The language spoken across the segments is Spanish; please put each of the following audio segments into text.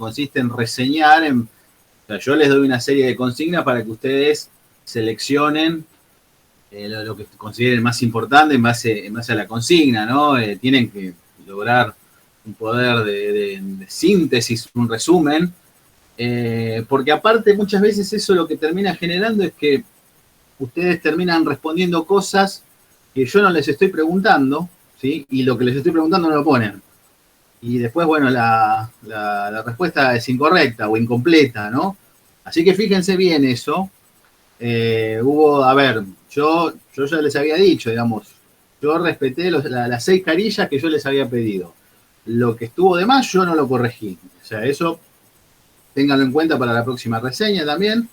consiste en reseñar, o sea, yo les doy una serie de consignas para que ustedes seleccionen lo que consideren más importante en base a la consigna, ¿no? Tienen que lograr un poder de síntesis, un resumen, porque aparte muchas veces eso lo que termina generando es que ustedes terminan respondiendo cosas que yo no les estoy preguntando, ¿sí? Y lo que les estoy preguntando no lo ponen. Y después, bueno, la respuesta es incorrecta o incompleta, ¿no? Así que fíjense bien eso. A ver, yo ya les había dicho, digamos, yo respeté las 6 carillas que yo les había pedido. Lo que estuvo de más, yo no lo corregí. O sea, eso ténganlo en cuenta para la próxima reseña también.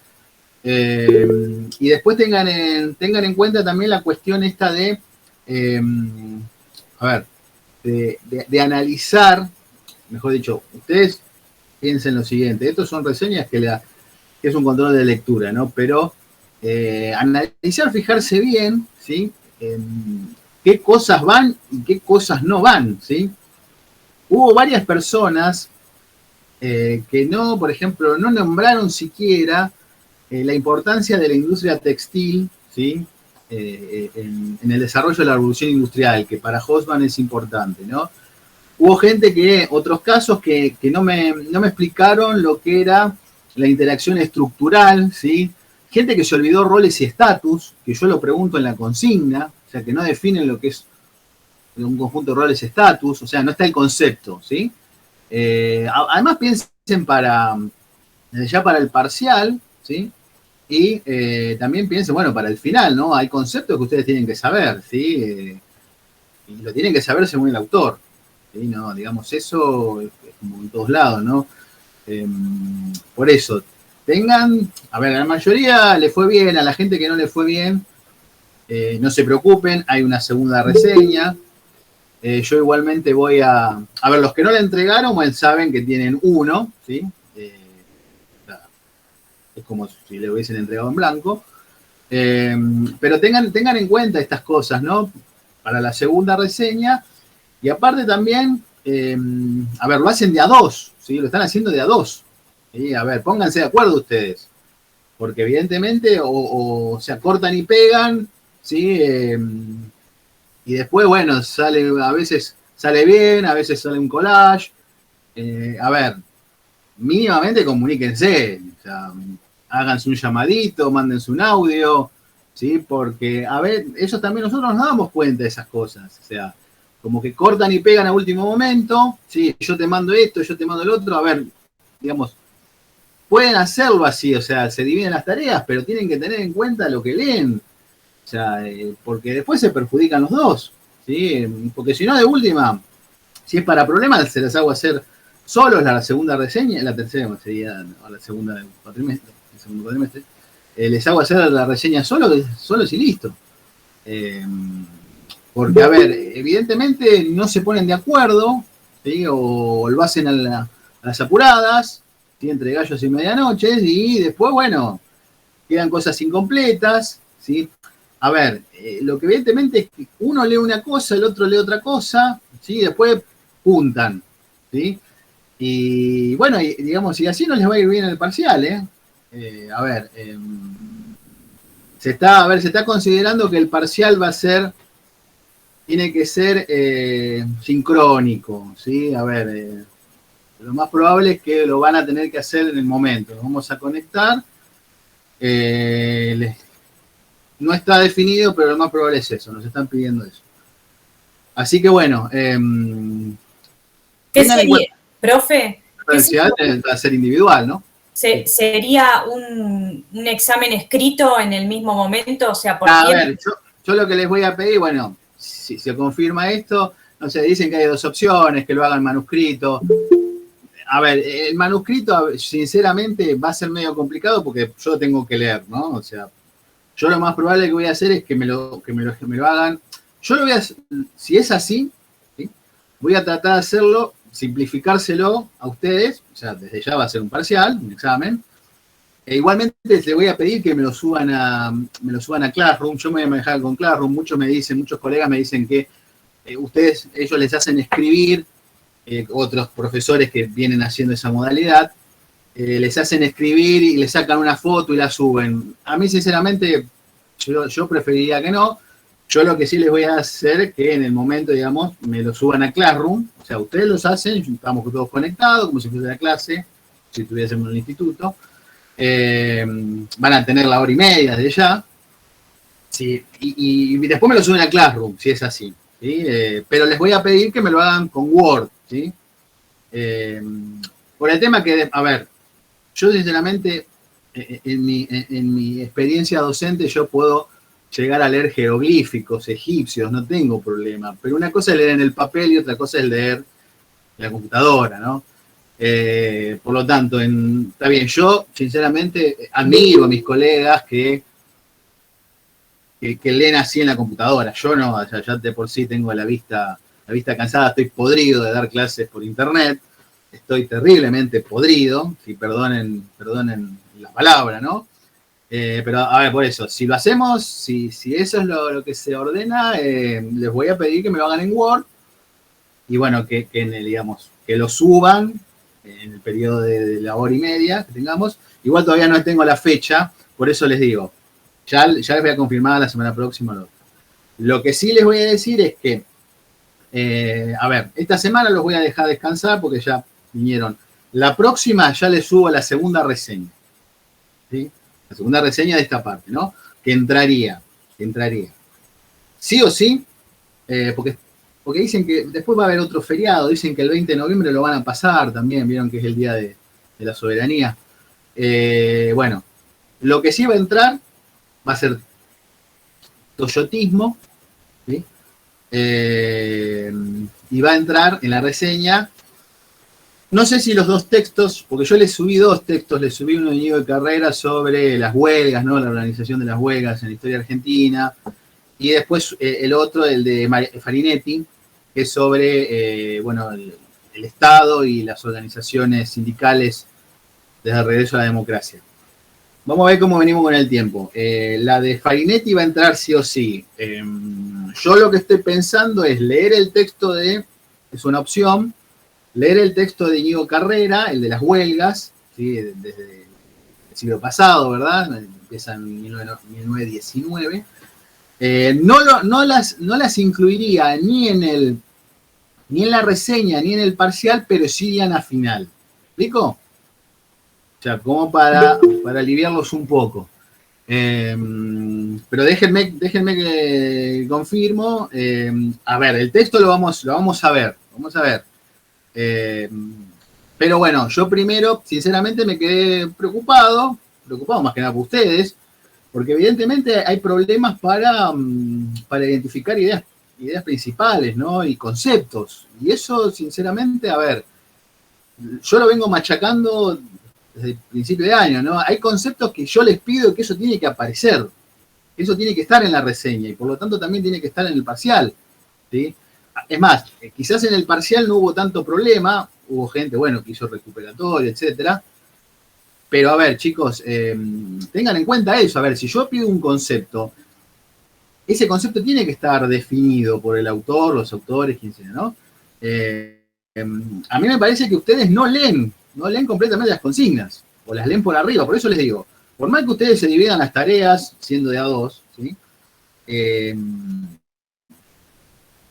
Y después tengan en cuenta también la cuestión esta de, de analizar, mejor dicho, ustedes piensen lo siguiente, estos son reseñas que es un control de lectura, ¿no? Pero analizar, fijarse bien, ¿sí? Qué cosas van y qué cosas no van, ¿sí? Hubo varias personas que no, por ejemplo, no nombraron siquiera la importancia de la industria textil, ¿sí? En el desarrollo de la revolución industrial, que para Hobsbawm es importante, ¿no? Hubo gente otros casos que no me explicaron lo que era la interacción estructural, ¿sí? Gente que se olvidó roles y estatus, que yo lo pregunto en la consigna, o sea, que no definen lo que es un conjunto de roles y estatus, o sea, no está el concepto, ¿sí? Además piensen ya para el parcial, ¿sí? Y también piensen, bueno, para el final, ¿no? Hay conceptos que ustedes tienen que saber, ¿sí? Y lo tienen que saber según el autor, ¿sí? No, digamos, eso es como en todos lados, ¿no? Por eso, a ver, a la mayoría le fue bien, a la gente que no le fue bien, no se preocupen, hay una segunda reseña. Yo igualmente voy a ver, los que no le entregaron, bueno, saben que tienen uno, ¿sí? Es como si le hubiesen entregado en blanco. Pero tengan en cuenta estas cosas, ¿no? Para la segunda reseña. Y aparte también, a ver, lo hacen de a dos, ¿sí? Lo están haciendo de a dos. ¿Sí? A ver, pónganse de acuerdo ustedes. Porque evidentemente o se acortan y pegan, ¿sí? Y después, bueno, a veces sale bien, a veces sale un collage. A ver, mínimamente comuníquense. O sea, háganse un llamadito, mándense un audio, ¿sí? Porque, a ver, eso también nosotros nos damos cuenta de esas cosas. O sea, como que cortan y pegan a último momento, ¿sí? Yo te mando esto, yo te mando el otro. A ver, digamos, pueden hacerlo así, o sea, se dividen las tareas, pero tienen que tener en cuenta lo que leen. O sea, porque después se perjudican los dos, ¿sí? Porque si no, de última, si es para problemas, se las hago hacer solos la segunda reseña, la tercera sería la segunda del cuatrimestre, el segundo cuatrimestre. Les hago hacer la reseña solos y listo. Porque, a ver, evidentemente no se ponen de acuerdo, ¿sí? O lo hacen a las apuradas, ¿sí? Entre gallos y medianoches, y después, bueno, quedan cosas incompletas, ¿sí? A ver, lo que evidentemente es que uno lee una cosa, el otro lee otra cosa, ¿sí? Después juntan, ¿sí? Y bueno, digamos, y así no les va a ir bien el parcial, ¿eh? A ver, se está considerando que el parcial tiene que ser sincrónico, ¿sí? A ver, lo más probable es que lo van a tener que hacer en el momento. Nos vamos a conectar. No está definido, pero lo más probable es eso, nos están pidiendo eso. Así que bueno. ¿Qué sería, profe? Va a ser individual, ¿no? ¿Sería un examen escrito en el mismo momento? O sea, ¿por a ver, yo lo que les voy a pedir, bueno, si se confirma esto, no sé, dicen que hay dos opciones, que lo hagan manuscrito. A ver, el manuscrito, sinceramente, va a ser medio complicado porque yo lo tengo que leer, ¿no? O sea, yo lo más probable que voy a hacer es que me lo hagan. Yo lo voy a, si es así, ¿sí? Voy a tratar de hacerlo, simplificárselo a ustedes, o sea, desde ya va a ser un parcial, un examen. Igualmente les voy a pedir que me lo suban a Classroom. Yo me voy a manejar con Classroom. Muchos colegas me dicen que ellos les hacen escribir otros profesores que vienen haciendo esa modalidad, les hacen escribir y les sacan una foto y la suben. A mí, sinceramente, yo preferiría que no. Yo lo que sí les voy a hacer es que en el momento, digamos, me lo suban a Classroom. O sea, ustedes los hacen, estamos todos conectados, como si fuese la clase, si estuviésemos en el instituto. Van a tener la hora y media de ya. Sí, y después me lo suben a Classroom, si es así. ¿Sí? Pero les voy a pedir que me lo hagan con Word. ¿Sí? Por el tema que, a ver, yo sinceramente, en mi experiencia docente, yo puedo llegar a leer jeroglíficos egipcios, no tengo problema. Pero una cosa es leer en el papel y otra cosa es leer en la computadora, ¿no? Por lo tanto, está bien, yo sinceramente admiro a mis colegas que leen así en la computadora. Yo no, ya de por sí tengo la vista cansada, estoy podrido de dar clases por internet, estoy terriblemente podrido, si perdonen la palabra, ¿no? Pero a ver, por eso, si lo hacemos, si eso es lo que se ordena, les voy a pedir que me lo hagan en Word y bueno, que digamos, que lo suban en el periodo de la hora y media que tengamos. Igual todavía no tengo la fecha, por eso les digo, ya les voy a confirmar la semana próxima. Lo que sí les voy a decir es que, a ver, esta semana los voy a dejar descansar porque ya vinieron. La próxima ya les subo la segunda reseña, ¿sí? La segunda reseña de esta parte, ¿no? Que entraría. Sí o sí, porque dicen que después va a haber otro feriado, dicen que el 20 de noviembre lo van a pasar también, vieron que es el día de la soberanía. Bueno, lo que sí va a entrar va a ser toyotismo, ¿sí? Y va a entrar en la reseña, no sé si los dos textos, porque yo les subí dos textos, les subí uno de Íñigo de Carrera sobre las huelgas, ¿no? La organización de las huelgas en la historia argentina, y después el otro, el de Farinetti, que es sobre, bueno, el Estado y las organizaciones sindicales desde el regreso a la democracia. Vamos a ver cómo venimos con el tiempo. La de Farinetti va a entrar sí o sí. Yo lo que estoy pensando es leer el texto es una opción, leer el texto de Íñigo Carrera, el de las huelgas, ¿sí? Desde el siglo pasado, ¿verdad? Empieza en 1919. No las incluiría ni en la reseña, ni en el parcial, pero sí en la final. ¿Explico? O sea, como para aliviarlos un poco. Pero déjenme que confirmo. A ver, el texto lo vamos a ver. Vamos a ver. Pero bueno, yo primero, sinceramente, me quedé preocupado más que nada por ustedes, porque evidentemente hay problemas para identificar ideas principales, ¿no? Y conceptos. Y eso, sinceramente, a ver, yo lo vengo machacando desde el principio de año, ¿no? Hay conceptos que yo les pido que eso tiene que aparecer, que eso tiene que estar en la reseña y por lo tanto también tiene que estar en el parcial, ¿sí? Es más, quizás en el parcial no hubo tanto problema, hubo gente, bueno, que hizo recuperatorio, etcétera. Pero a ver, chicos, tengan en cuenta eso. A ver, si yo pido un concepto, ese concepto tiene que estar definido por el autor, los autores, quien sea, ¿no? A mí me parece que ustedes no leen completamente las consignas, o las leen por arriba. Por eso les digo, por más que ustedes se dividan las tareas, siendo de A2, ¿sí?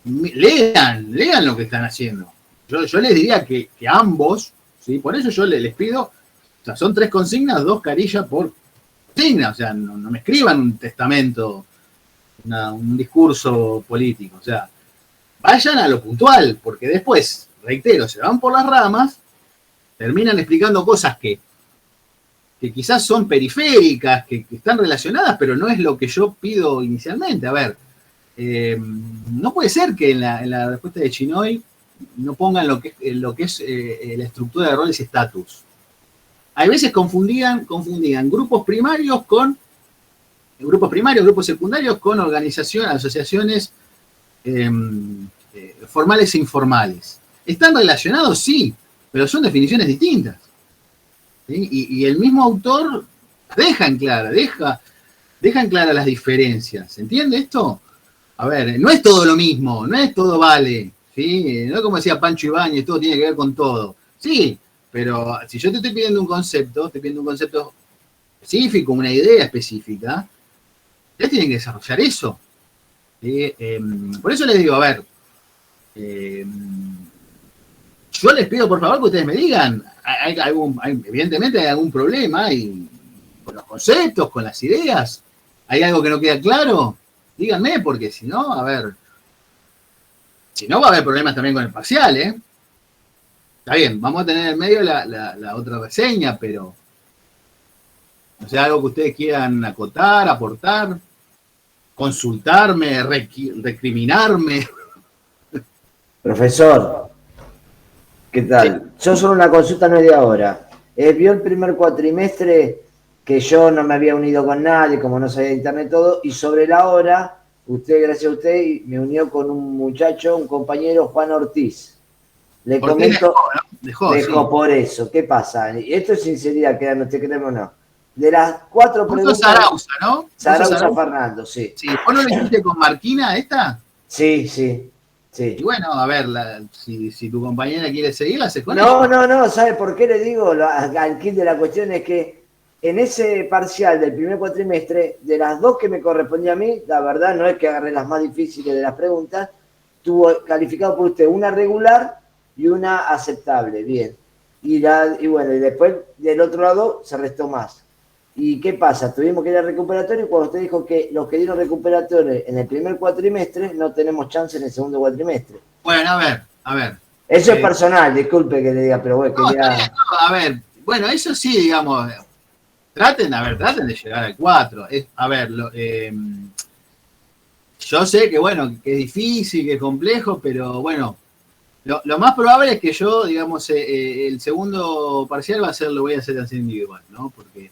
Lean lo que están haciendo. Yo les diría que ambos, ¿sí? Por eso yo les pido, o sea, son 3 consignas, 2 carillas por consigna, o sea, no me escriban un testamento, un discurso político, o sea, vayan a lo puntual, porque después, reitero, se van por las ramas, terminan explicando cosas que quizás son periféricas, que están relacionadas, pero no es lo que yo pido inicialmente. A ver, no puede ser que en la respuesta de Chinoy no pongan lo que es la estructura de roles y estatus. Hay veces confundían grupos primarios, grupos secundarios con organizaciones, asociaciones formales e informales. ¿Están relacionados? Sí, pero son definiciones distintas. ¿Sí? Y el mismo autor deja en clara las diferencias. ¿Se entiende esto? A ver, no es todo lo mismo, no es todo vale. ¿sí? No es como decía Pancho Ibáñez, todo tiene que ver con todo. Sí, pero si yo te estoy pidiendo un concepto, estoy pidiendo un concepto específico, una idea específica, ustedes tienen que desarrollar eso. ¿Sí? Por eso les digo, a ver, yo les pido por favor que ustedes me digan, evidentemente hay algún problema con los conceptos, con las ideas, hay algo que no queda claro, díganme, porque si no, a ver, si no va a haber problemas también con el parcial, ¿eh? Está bien, vamos a tener en medio la otra reseña, pero no sé, algo que ustedes quieran acotar, aportar, consultarme, recriminarme. Profesor, ¿qué tal? Sí. Yo solo una consulta media hora. Vio el primer cuatrimestre que yo no me había unido con nadie, como no sabía de internet todo, y sobre la hora, gracias a usted, me unió con un muchacho, un compañero, Juan Ortiz. Le comento, dejó sí. Por eso. ¿Qué pasa? Y esto es sinceridad, que no te creemos o no. De las 4 preguntas... Sarauza, ¿no? Sarauza Fernando, sí. Sí, ¿vos no le hiciste con Marquina esta? Sí, sí. Sí. Y bueno, a ver, si tu compañera quiere seguirla, se con ella. No, ¿sabe por qué le digo? Al kit de la cuestión es que en ese parcial del primer cuatrimestre, de las 2 que me correspondía a mí, la verdad no es que agarré las más difíciles de las preguntas, tuvo calificado por usted una regular y una aceptable, bien. Y bueno, y después del otro lado se restó más. ¿Y qué pasa? Tuvimos que ir al recuperatorio y cuando usted dijo que los que dieron recuperatorio en el primer cuatrimestre no tenemos chance en el segundo cuatrimestre. Bueno, a ver. Eso es personal, disculpe que le diga, pero bueno, a ver, bueno, eso sí, digamos, traten de llegar al 4. Yo sé que, bueno, que es difícil, que es complejo, pero bueno, lo más probable es que yo, digamos, el segundo parcial lo voy a hacer así individual, ¿no? Porque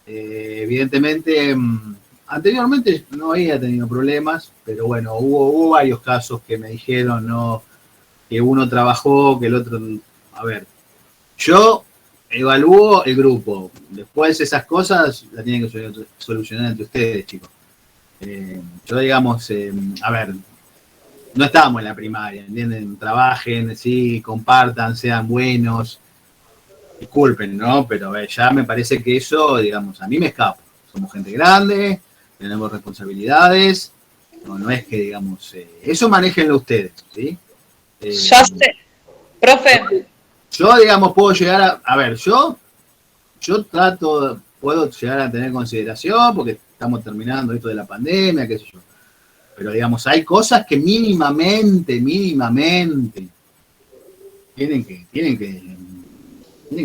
evidentemente, anteriormente no había tenido problemas, pero bueno, hubo varios casos que me dijeron, ¿no? Que uno trabajó, que el otro... A ver, yo evalúo el grupo. Después esas cosas las tienen que solucionar entre ustedes, chicos. Yo, digamos, a ver, no estamos en la primaria, ¿entienden? Trabajen, sí, compartan, sean buenos. Disculpen, ¿no? Pero ya me parece que eso, digamos, a mí me escapa. Somos gente grande, tenemos responsabilidades. No es que, digamos, eso manéjenlo ustedes, ¿sí? Ya sé. Profe. Yo, digamos, puedo llegar a ver, yo puedo llegar a tener consideración porque estamos terminando esto de la pandemia, qué sé yo. Pero, digamos, hay cosas que mínimamente tienen que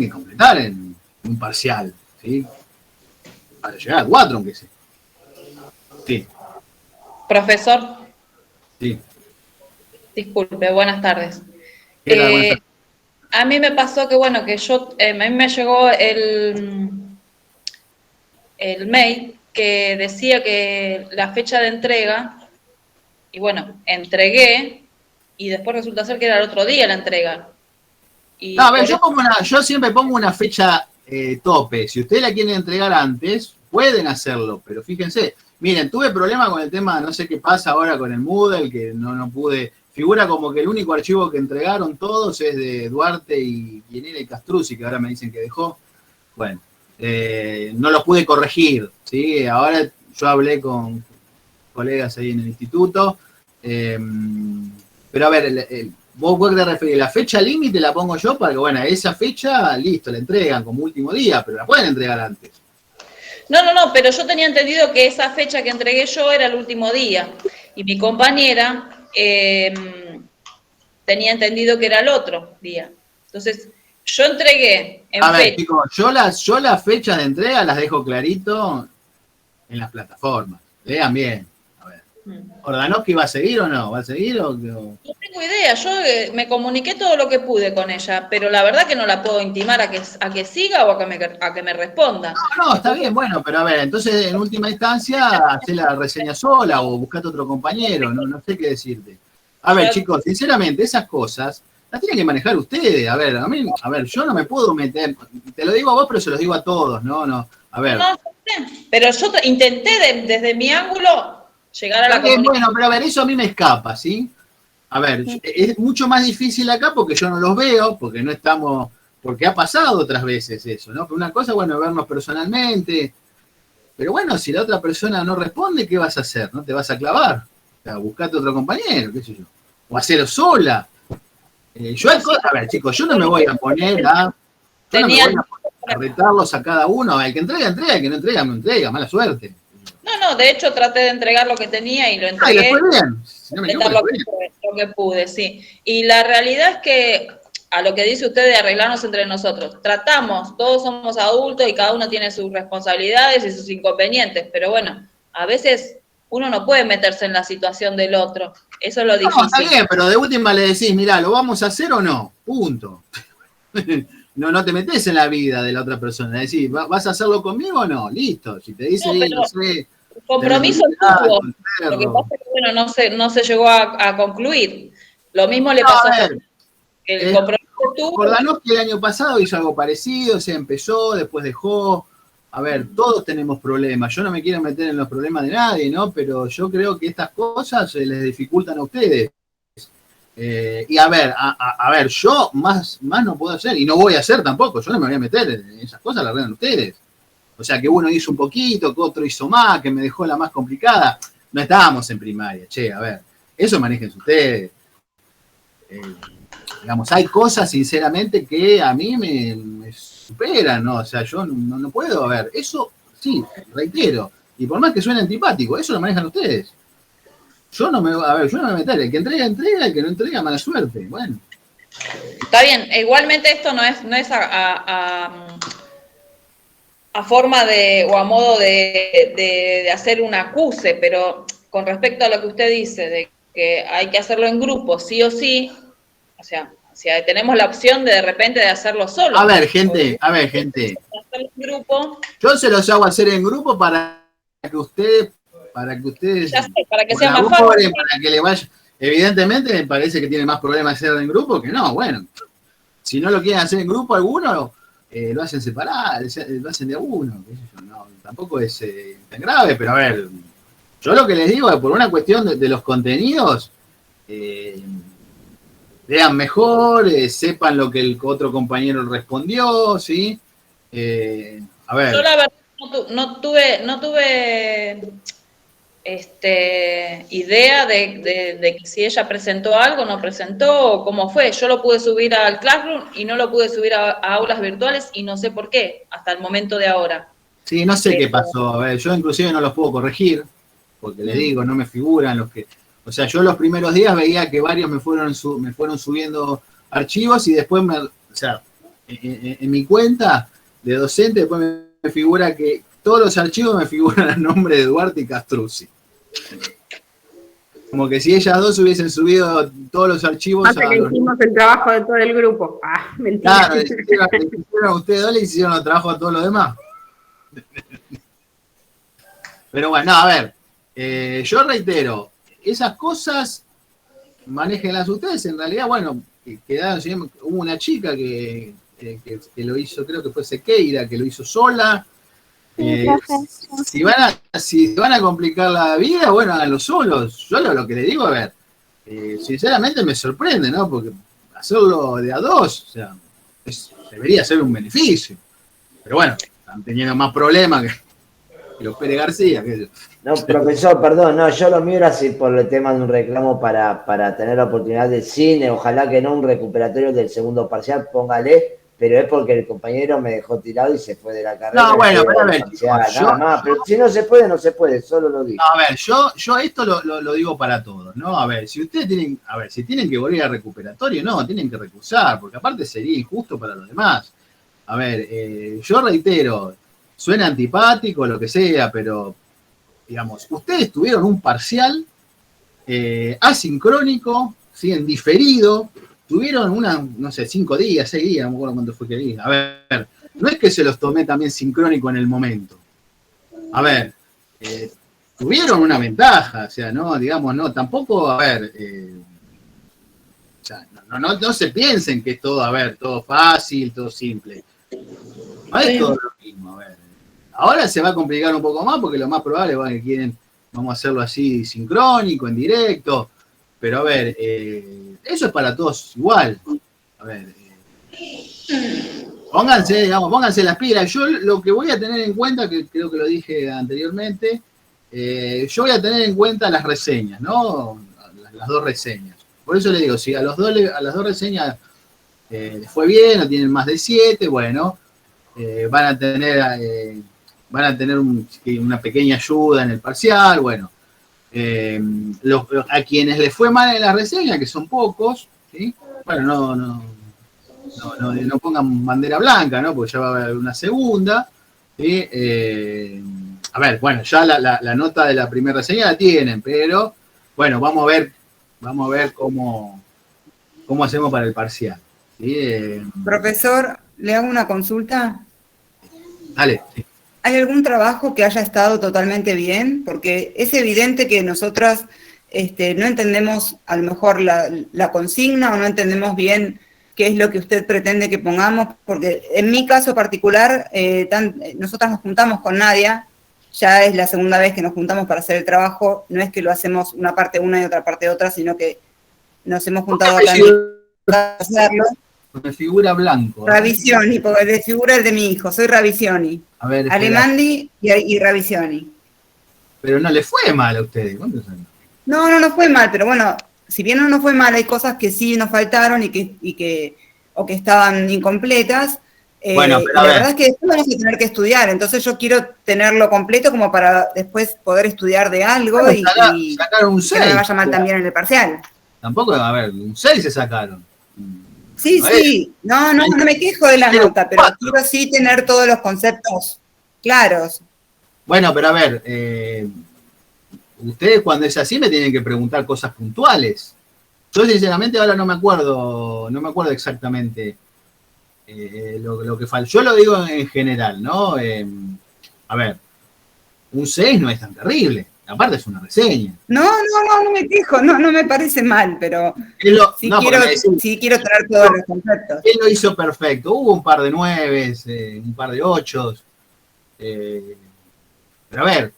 completar en un parcial, ¿sí? Para llegar a 4, aunque sea. Sí. Profesor. Sí. Disculpe, buenas tardes. Buenas tardes. A mí me pasó que, bueno, que a mí me llegó el mail que decía que la fecha de entrega, y bueno, entregué, y después resulta ser que era el otro día la entrega. Y no, a ver, yo siempre pongo una fecha tope. Si ustedes la quieren entregar antes, pueden hacerlo, pero fíjense. Miren, tuve problemas con el tema, no sé qué pasa ahora con el Moodle, que no pude... Figura como que el único archivo que entregaron todos es de Duarte y Castruzzi, que ahora me dicen que dejó. Bueno, no los pude corregir, ¿sí? Ahora yo hablé con colegas ahí en el instituto. Pero a ver, ¿vos qué te referís? La fecha límite la pongo yo para que, bueno, esa fecha, listo, la entregan como último día, pero la pueden entregar antes. No, pero yo tenía entendido que esa fecha que entregué yo era el último día. Y mi compañera tenía entendido que era el otro día. Entonces, yo entregué en fecha. A ver, chicos, yo las fechas de entrega las dejo clarito en las plataformas. Lean bien. A ver. ¿Ordanowski va a seguir o no? ¿Va a seguir o qué? No tengo idea. Yo me comuniqué todo lo que pude con ella, pero la verdad que no la puedo intimar a que siga o a que me responda. No, está bien, bueno, pero a ver, entonces en última instancia hacé la reseña sola o buscate otro compañero, no sé qué decirte. A ver, chicos, sinceramente, esas cosas las tienen que manejar ustedes. A ver, yo no me puedo meter, te lo digo a vos, pero se los digo a todos, ¿no? A ver. No, pero yo intenté desde mi ángulo llegar a la comunicación. Bueno, pero a ver, eso a mí me escapa, ¿sí? a ver, es mucho más difícil acá porque yo no los veo, porque no estamos, porque ha pasado otras veces eso, ¿no? Que una cosa, bueno, vernos personalmente, pero bueno, si la otra persona no responde, ¿qué vas a hacer? ¿No te vas a clavar? O sea, buscate otro compañero, qué sé yo. O hacerlo sola. A ver, chicos, yo no me voy a poner a... Yo no me voy a retarlos a cada uno. El que entrega, entrega. El que no entrega, no entrega. Mala suerte. No, de hecho traté de entregar lo que tenía y lo Y entregué. le fue bien. Si no me equivoco, lo que pude, sí. Y la realidad es que, a lo que dice usted de arreglarnos entre nosotros, tratamos, todos somos adultos y cada uno tiene sus responsabilidades y sus inconvenientes, pero bueno, a veces uno no puede meterse en la situación del otro. Eso es lo difícil. No, está bien, pero de última le decís, mirá, ¿lo vamos a hacer o no? Punto. No te metes en la vida de la otra persona. Decís, ¿vas a hacerlo conmigo o no? Listo. Si te dice, no sé... El compromiso tuvo. Lo que pasa es que, bueno, no se llegó a concluir. Lo mismo le pasó a el compromiso tuvo. Acordanos que el año pasado hizo algo parecido, se empezó, después dejó. A ver, todos tenemos problemas. Yo no me quiero meter en los problemas de nadie, ¿no? Pero yo creo que estas cosas se les dificultan a ustedes. Y a ver, yo más no puedo hacer, y no voy a hacer tampoco, yo no me voy a meter en esas cosas, las arreglan ustedes. O sea, que uno hizo un poquito, que otro hizo más, que me dejó la más complicada. No estábamos en primaria, a ver, eso manéjense ustedes. Digamos, hay cosas, sinceramente, que a mí me superan, ¿no? O sea, yo no puedo, a ver, eso sí, reitero, y por más que suene antipático, eso lo manejan ustedes. Yo no me voy a meter, el que entrega, entrega, el que no entrega, mala suerte, bueno. Está bien, igualmente esto no es a forma de, o a modo de hacer un acuse, pero con respecto a lo que usted dice, de que hay que hacerlo en grupo, sí o sí, o sea, si tenemos la opción de repente de hacerlo solo. A ver, gente. Hacerlo en grupo. Yo se los hago hacer en grupo para que ustedes ya sé, para que sea más fácil. Para que le vaya. Evidentemente me parece que tiene más problemas hacerlo en grupo que no, bueno. Si no lo quieren hacer en grupo algunos, lo hacen separado, lo hacen de a uno. No, tampoco es tan grave, pero a ver, yo lo que les digo es por una cuestión de los contenidos, lean mejor, sepan lo que el otro compañero respondió, ¿sí? A ver. Yo la verdad no tuve idea de que si ella presentó algo, no presentó, o cómo fue. Yo lo pude subir al Classroom y no lo pude subir a aulas virtuales y no sé por qué, hasta el momento de ahora. Sí, no sé qué pasó. A ver, yo inclusive no los puedo corregir, porque les digo, no me figuran los que... O sea, yo los primeros días veía que varios me fueron subiendo archivos y después, en mi cuenta de docente, después me figura que todos los archivos me figuran el nombre de Duarte y Castruzzi. Como que si ellas dos hubiesen subido todos los archivos... Hasta que hicimos el trabajo de todo el grupo. Ah, mentira. Claro, hicieron ustedes dos, le hicieron el trabajo a todos los demás. Pero bueno, no, a ver, yo reitero, esas cosas manéjenlas ustedes. En realidad, bueno, hubo una chica que lo hizo, creo que fue Sequeira, que lo hizo sola. Si van a complicar la vida, bueno, háganlo solos. Yo lo que le digo, a ver, sinceramente me sorprende, ¿no? Porque hacerlo de a dos, o sea, debería ser un beneficio. Pero bueno, están teniendo más problemas que los Pérez García. No, profesor, perdón, no, yo lo mío era así por el tema de un reclamo para tener la oportunidad del cine, ojalá que no un recuperatorio del segundo parcial, póngale, pero es porque el compañero me dejó tirado y se fue de la carrera. No, bueno, pero a ver, pero si no se puede, no se puede, solo lo digo. No, a ver, yo esto lo digo para todos, ¿no? A ver, si ustedes tienen que volver a recuperatorio, no, tienen que recursar, porque aparte sería injusto para los demás. A ver, yo reitero, suena antipático, lo que sea, pero, digamos, ustedes tuvieron un parcial asincrónico, ¿sí? En diferido, tuvieron 5 días, 6 días, no me acuerdo cuánto fue que dije. A ver, no es que se los tomé también sincrónico en el momento. A ver, tuvieron una ventaja, o sea, no, digamos, no, tampoco, a ver, o sea, no se piensen que es todo, a ver, todo fácil, todo simple. No es todo lo mismo, a ver. Ahora se va a complicar un poco más porque lo más probable es que vamos a hacerlo así sincrónico, en directo. pero a ver, eso es para todos igual. A ver, pónganse las pilas. Yo lo que voy a tener en cuenta, que creo que lo dije anteriormente, yo voy a tener en cuenta las reseñas, ¿no? Las dos reseñas. Por eso le digo, si a las dos reseñas les fue bien, o tienen más de 7, bueno, van a tener una pequeña ayuda en el parcial, bueno. A quienes les fue mal en la reseña, que son pocos, ¿sí? Bueno, no pongan bandera blanca, ¿no? Porque ya va a haber una segunda, ¿sí? A ver, bueno, ya la nota de la primera reseña la tienen, pero bueno, vamos a ver cómo hacemos para el parcial, ¿sí? Profesor, ¿le hago una consulta? Dale, sí. ¿Hay algún trabajo que haya estado totalmente bien? Porque es evidente que nosotras no entendemos a lo mejor la consigna o no entendemos bien qué es lo que usted pretende que pongamos, porque en mi caso particular, nosotras nos juntamos con Nadia, ya es la segunda vez que nos juntamos para hacer el trabajo, no es que lo hacemos una parte una y otra parte otra, sino que nos hemos juntado acá para hacerlo. Me figura blanco. Ravisioni, porque de figura el de mi hijo, soy Ravisioni. A ver, Alemandi y Ravisioni. Pero no le fue mal a ustedes, ¿cuántos años? No fue mal, pero bueno, si bien no nos fue mal, hay cosas que sí nos faltaron o que estaban incompletas. Bueno, pero la verdad es que después vamos a tener que estudiar, entonces yo quiero tenerlo completo como para después poder estudiar de algo y sacaron un 6. Que no me vaya mal también en el parcial. Tampoco, a ver, un 6 se sacaron. Sí, no me quejo de la nota, pero quiero sí tener todos los conceptos claros. Bueno, pero a ver, ustedes cuando es así me tienen que preguntar cosas puntuales. Yo sinceramente ahora no me acuerdo exactamente lo que falta. Yo lo digo en general, ¿no? A ver, un 6 no es tan terrible. Aparte es una reseña. No me quejo, no me parece mal, pero sí quiero tener todos los conceptos. Él lo hizo perfecto. Hubo un par de 9, un par de 8. Pero a ver,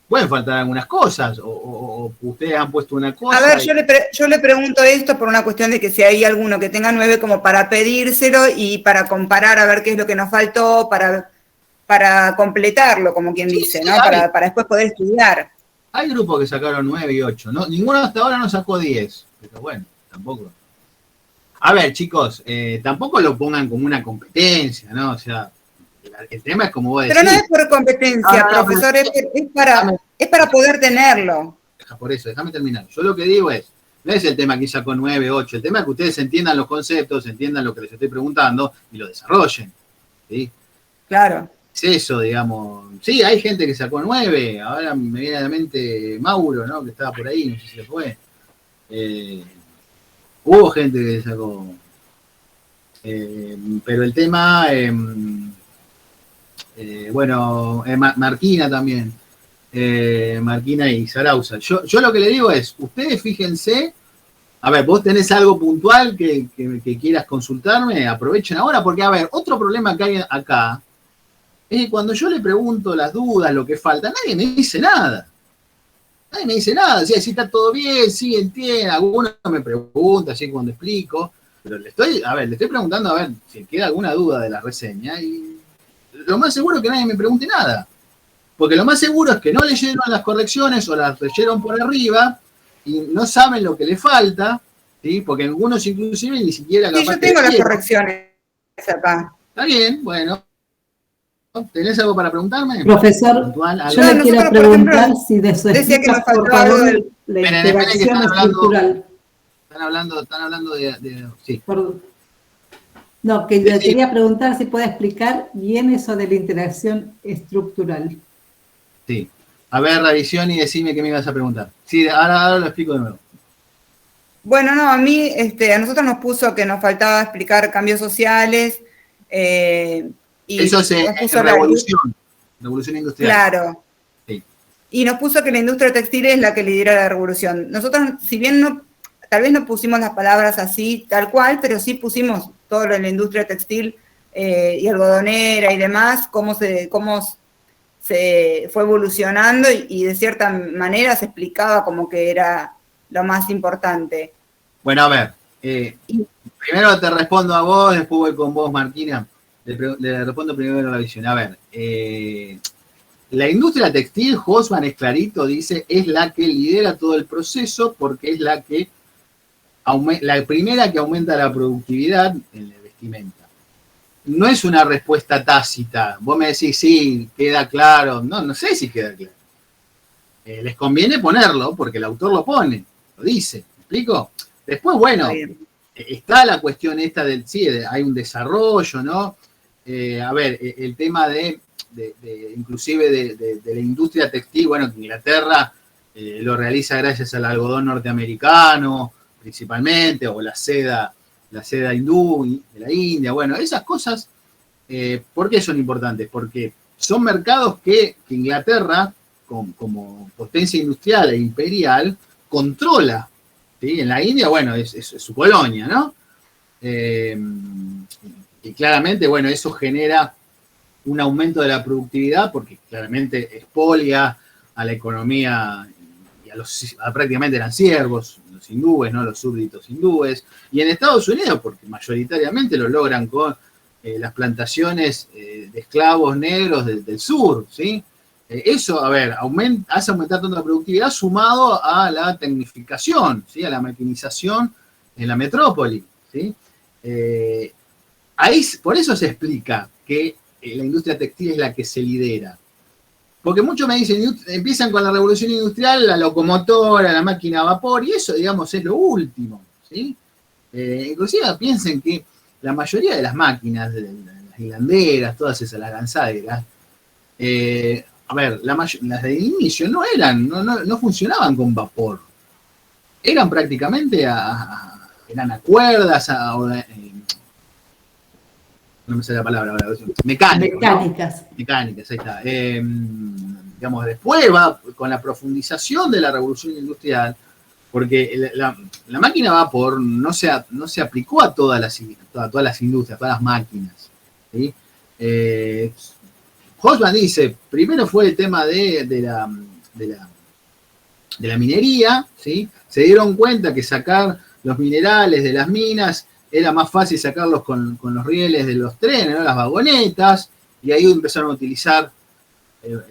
pueden faltar algunas cosas, o ustedes han puesto una cosa. A ver, yo le pregunto esto por una cuestión de que si hay alguno que tenga 9 como para pedírselo y para comparar a ver qué es lo que nos faltó, para completarlo, como quien dice, ¿no? Para después poder estudiar. Hay grupos que sacaron 9 y 8, ¿no? Ninguno hasta ahora no sacó 10, pero bueno, tampoco. A ver, chicos, tampoco lo pongan como una competencia, ¿no? O sea, el tema es como vos decís. Pero no es por competencia, profesor, es para poder tenerlo. Por eso, déjame terminar. Yo lo que digo es, no es el tema que sacó 9, 8, el tema es que ustedes entiendan los conceptos, entiendan lo que les estoy preguntando y lo desarrollen, ¿sí? Claro. Es eso, digamos. Sí, hay gente que sacó 9, ahora me viene a la mente Mauro, ¿no? Que estaba por ahí, no sé si se fue. Hubo gente que sacó. Pero el tema, Marquina también. Marquina y Sarauza. Yo lo que le digo es, ustedes fíjense, a ver, vos tenés algo puntual que quieras consultarme, aprovechen ahora, porque a ver, otro problema que hay acá es que cuando yo le pregunto las dudas, lo que falta, nadie me dice nada. Nadie me dice nada, si está todo bien, sí, entiendo, algunos me preguntan, así cuando explico, pero le estoy preguntando a ver si queda alguna duda de la reseña y lo más seguro es que nadie me pregunte nada. Porque lo más seguro es que no leyeron las correcciones o las leyeron por arriba y no saben lo que le falta, ¿sí? Porque algunos inclusive ni siquiera... Sí, yo tengo las correcciones acá. Está bien, bueno. ¿Tenés algo para preguntarme? Profesor, puntual, yo le quiero preguntar si de su decía por favor, la interacción estructural. Están hablando de sí. Perdón. No, que le quería preguntar si puede explicar bien eso de la interacción estructural. Sí. A ver, revisión y decime qué me ibas a preguntar. Sí, ahora lo explico de nuevo. Bueno, no, a mí, a nosotros nos puso que nos faltaba explicar cambios sociales. Y eso es revolución industrial. Claro. Sí. Y nos puso que la industria textil es la que lidera la revolución. Nosotros, si bien tal vez no pusimos las palabras así, tal cual, pero sí pusimos todo lo de la industria textil y algodonera y demás, cómo se fue evolucionando y de cierta manera se explicaba como que era lo más importante. Bueno, a ver, primero te respondo a vos, después voy con vos, Marquina. Le respondo primero a la visión. A ver, la industria textil, Hosman es clarito, dice, es la que lidera todo el proceso porque es la primera que aumenta la productividad en la vestimenta. No es una respuesta tácita. Vos me decís, sí, queda claro. No sé si queda claro. Les conviene ponerlo porque el autor lo pone, lo dice. ¿Me explico? Después, bueno, está la cuestión esta del, sí, hay un desarrollo, ¿no? A ver, el tema inclusive de la industria textil, bueno, que Inglaterra lo realiza gracias al algodón norteamericano, principalmente, o la seda hindú de la India, bueno, esas cosas, ¿por qué son importantes? Porque son mercados que Inglaterra, como potencia industrial e imperial, controla, ¿sí? En la India, bueno, es su colonia, ¿no? Y claramente, bueno, eso genera un aumento de la productividad porque claramente expolia a la economía y prácticamente eran siervos, los hindúes, ¿no? Los súbditos hindúes. Y en Estados Unidos, porque mayoritariamente lo logran con las plantaciones de esclavos negros del sur, ¿sí? Eso, a ver, hace aumentar tanto la productividad sumado a la tecnificación, ¿sí? A la maquinización en la metrópoli, ¿sí? Ahí, por eso se explica que la industria textil es la que se lidera. Porque muchos me dicen, empiezan con la revolución industrial, la locomotora, la máquina a vapor, y eso, digamos, es lo último, ¿sí? Inclusive piensen que la mayoría de las máquinas, de las hilanderas, todas esas, las lanzaderas, a ver, las de inicio no funcionaban con vapor. Eran prácticamente eran a cuerdas, no me sale la palabra ahora, mecánicas, ¿no? Mecánicas, ahí está. Digamos, después va con la profundización de la revolución industrial, porque la máquina a vapor no se aplicó a todas las industrias, a todas las máquinas, ¿sí? Hosman dice, primero fue el tema de la minería, ¿sí? Se dieron cuenta que sacar los minerales de las minas era más fácil sacarlos con los rieles de los trenes, ¿no? Las vagonetas, y ahí empezaron a utilizar la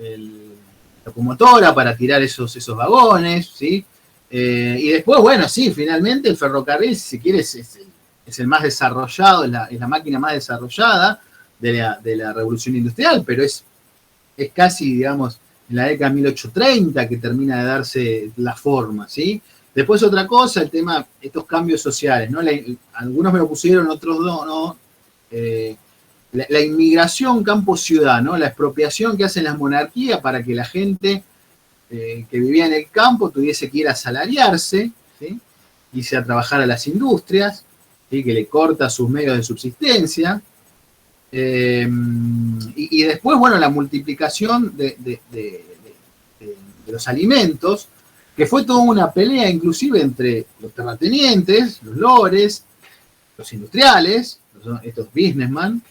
locomotora para tirar esos vagones, ¿sí? Y después, bueno, sí, finalmente el ferrocarril, si se quiere, es el más desarrollado, es la máquina más desarrollada de la revolución industrial, pero es casi, digamos, en la década de 1830 que termina de darse la forma, ¿sí? Después otra cosa, el tema, estos cambios sociales, ¿no? Algunos me lo pusieron, otros no. La inmigración campo-ciudad, ¿no? La expropiación que hacen las monarquías para que la gente que vivía en el campo tuviese que ir a asalariarse, ¿sí? Irse a trabajar a las industrias, ¿sí? Que le corta sus medios de subsistencia. Y después, bueno, la multiplicación de los alimentos, que fue toda una pelea inclusive entre los terratenientes, los lores, los industriales, estos businessmen,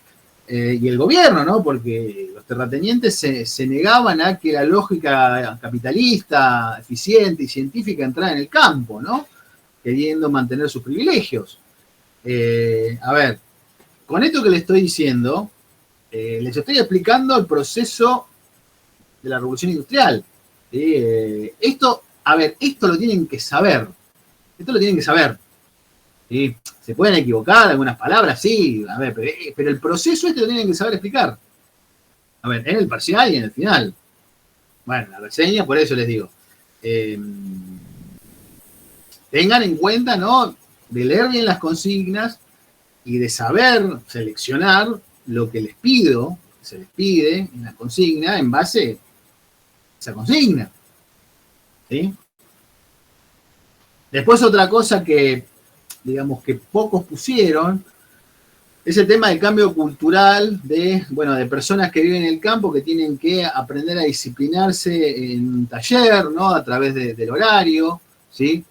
y el gobierno, ¿no? Porque los terratenientes se negaban a que la lógica capitalista, eficiente y científica entrara en el campo, ¿no? Queriendo mantener sus privilegios. A ver, con esto que les estoy diciendo, les estoy explicando el proceso de la revolución industrial. Esto lo tienen que saber. Esto lo tienen que saber. ¿Sí? ¿Se pueden equivocar algunas palabras? Sí, a ver, pero el proceso lo tienen que saber explicar. A ver, en el parcial y en el final. Bueno, la reseña, por eso les digo. Tengan en cuenta, ¿no? De leer bien las consignas y de saber seleccionar lo que se les pide en la consigna en base a esa consigna. ¿Sí? Después otra cosa que, digamos, que pocos pusieron, es el tema del cambio cultural de personas que viven en el campo que tienen que aprender a disciplinarse en un taller, ¿no? A través del horario, ¿sí?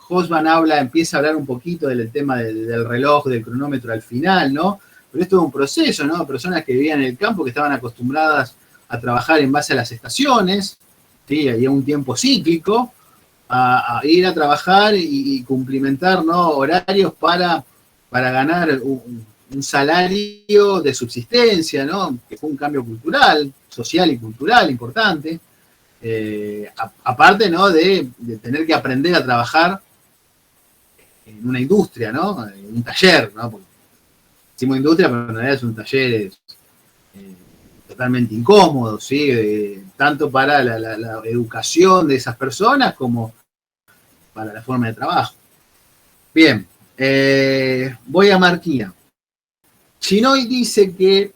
Hosman empieza a hablar un poquito del tema del reloj, del cronómetro al final, ¿no? Pero esto es un proceso, ¿no? Personas que vivían en el campo, que estaban acostumbradas a trabajar en base a las estaciones, ¿sí? Y a un tiempo cíclico, a ir a trabajar y cumplimentar, ¿no?, horarios para ganar un salario de subsistencia, ¿no?, que fue un cambio cultural, social y cultural importante. Aparte, ¿no?, de tener que aprender a trabajar en una industria, ¿no?, en un taller, ¿no?, porque decimos industria, pero en realidad es un taller totalmente incómodo, ¿sí?, tanto para la educación de esas personas como para la forma de trabajo. Bien, voy a Marquina. Chinoy dice que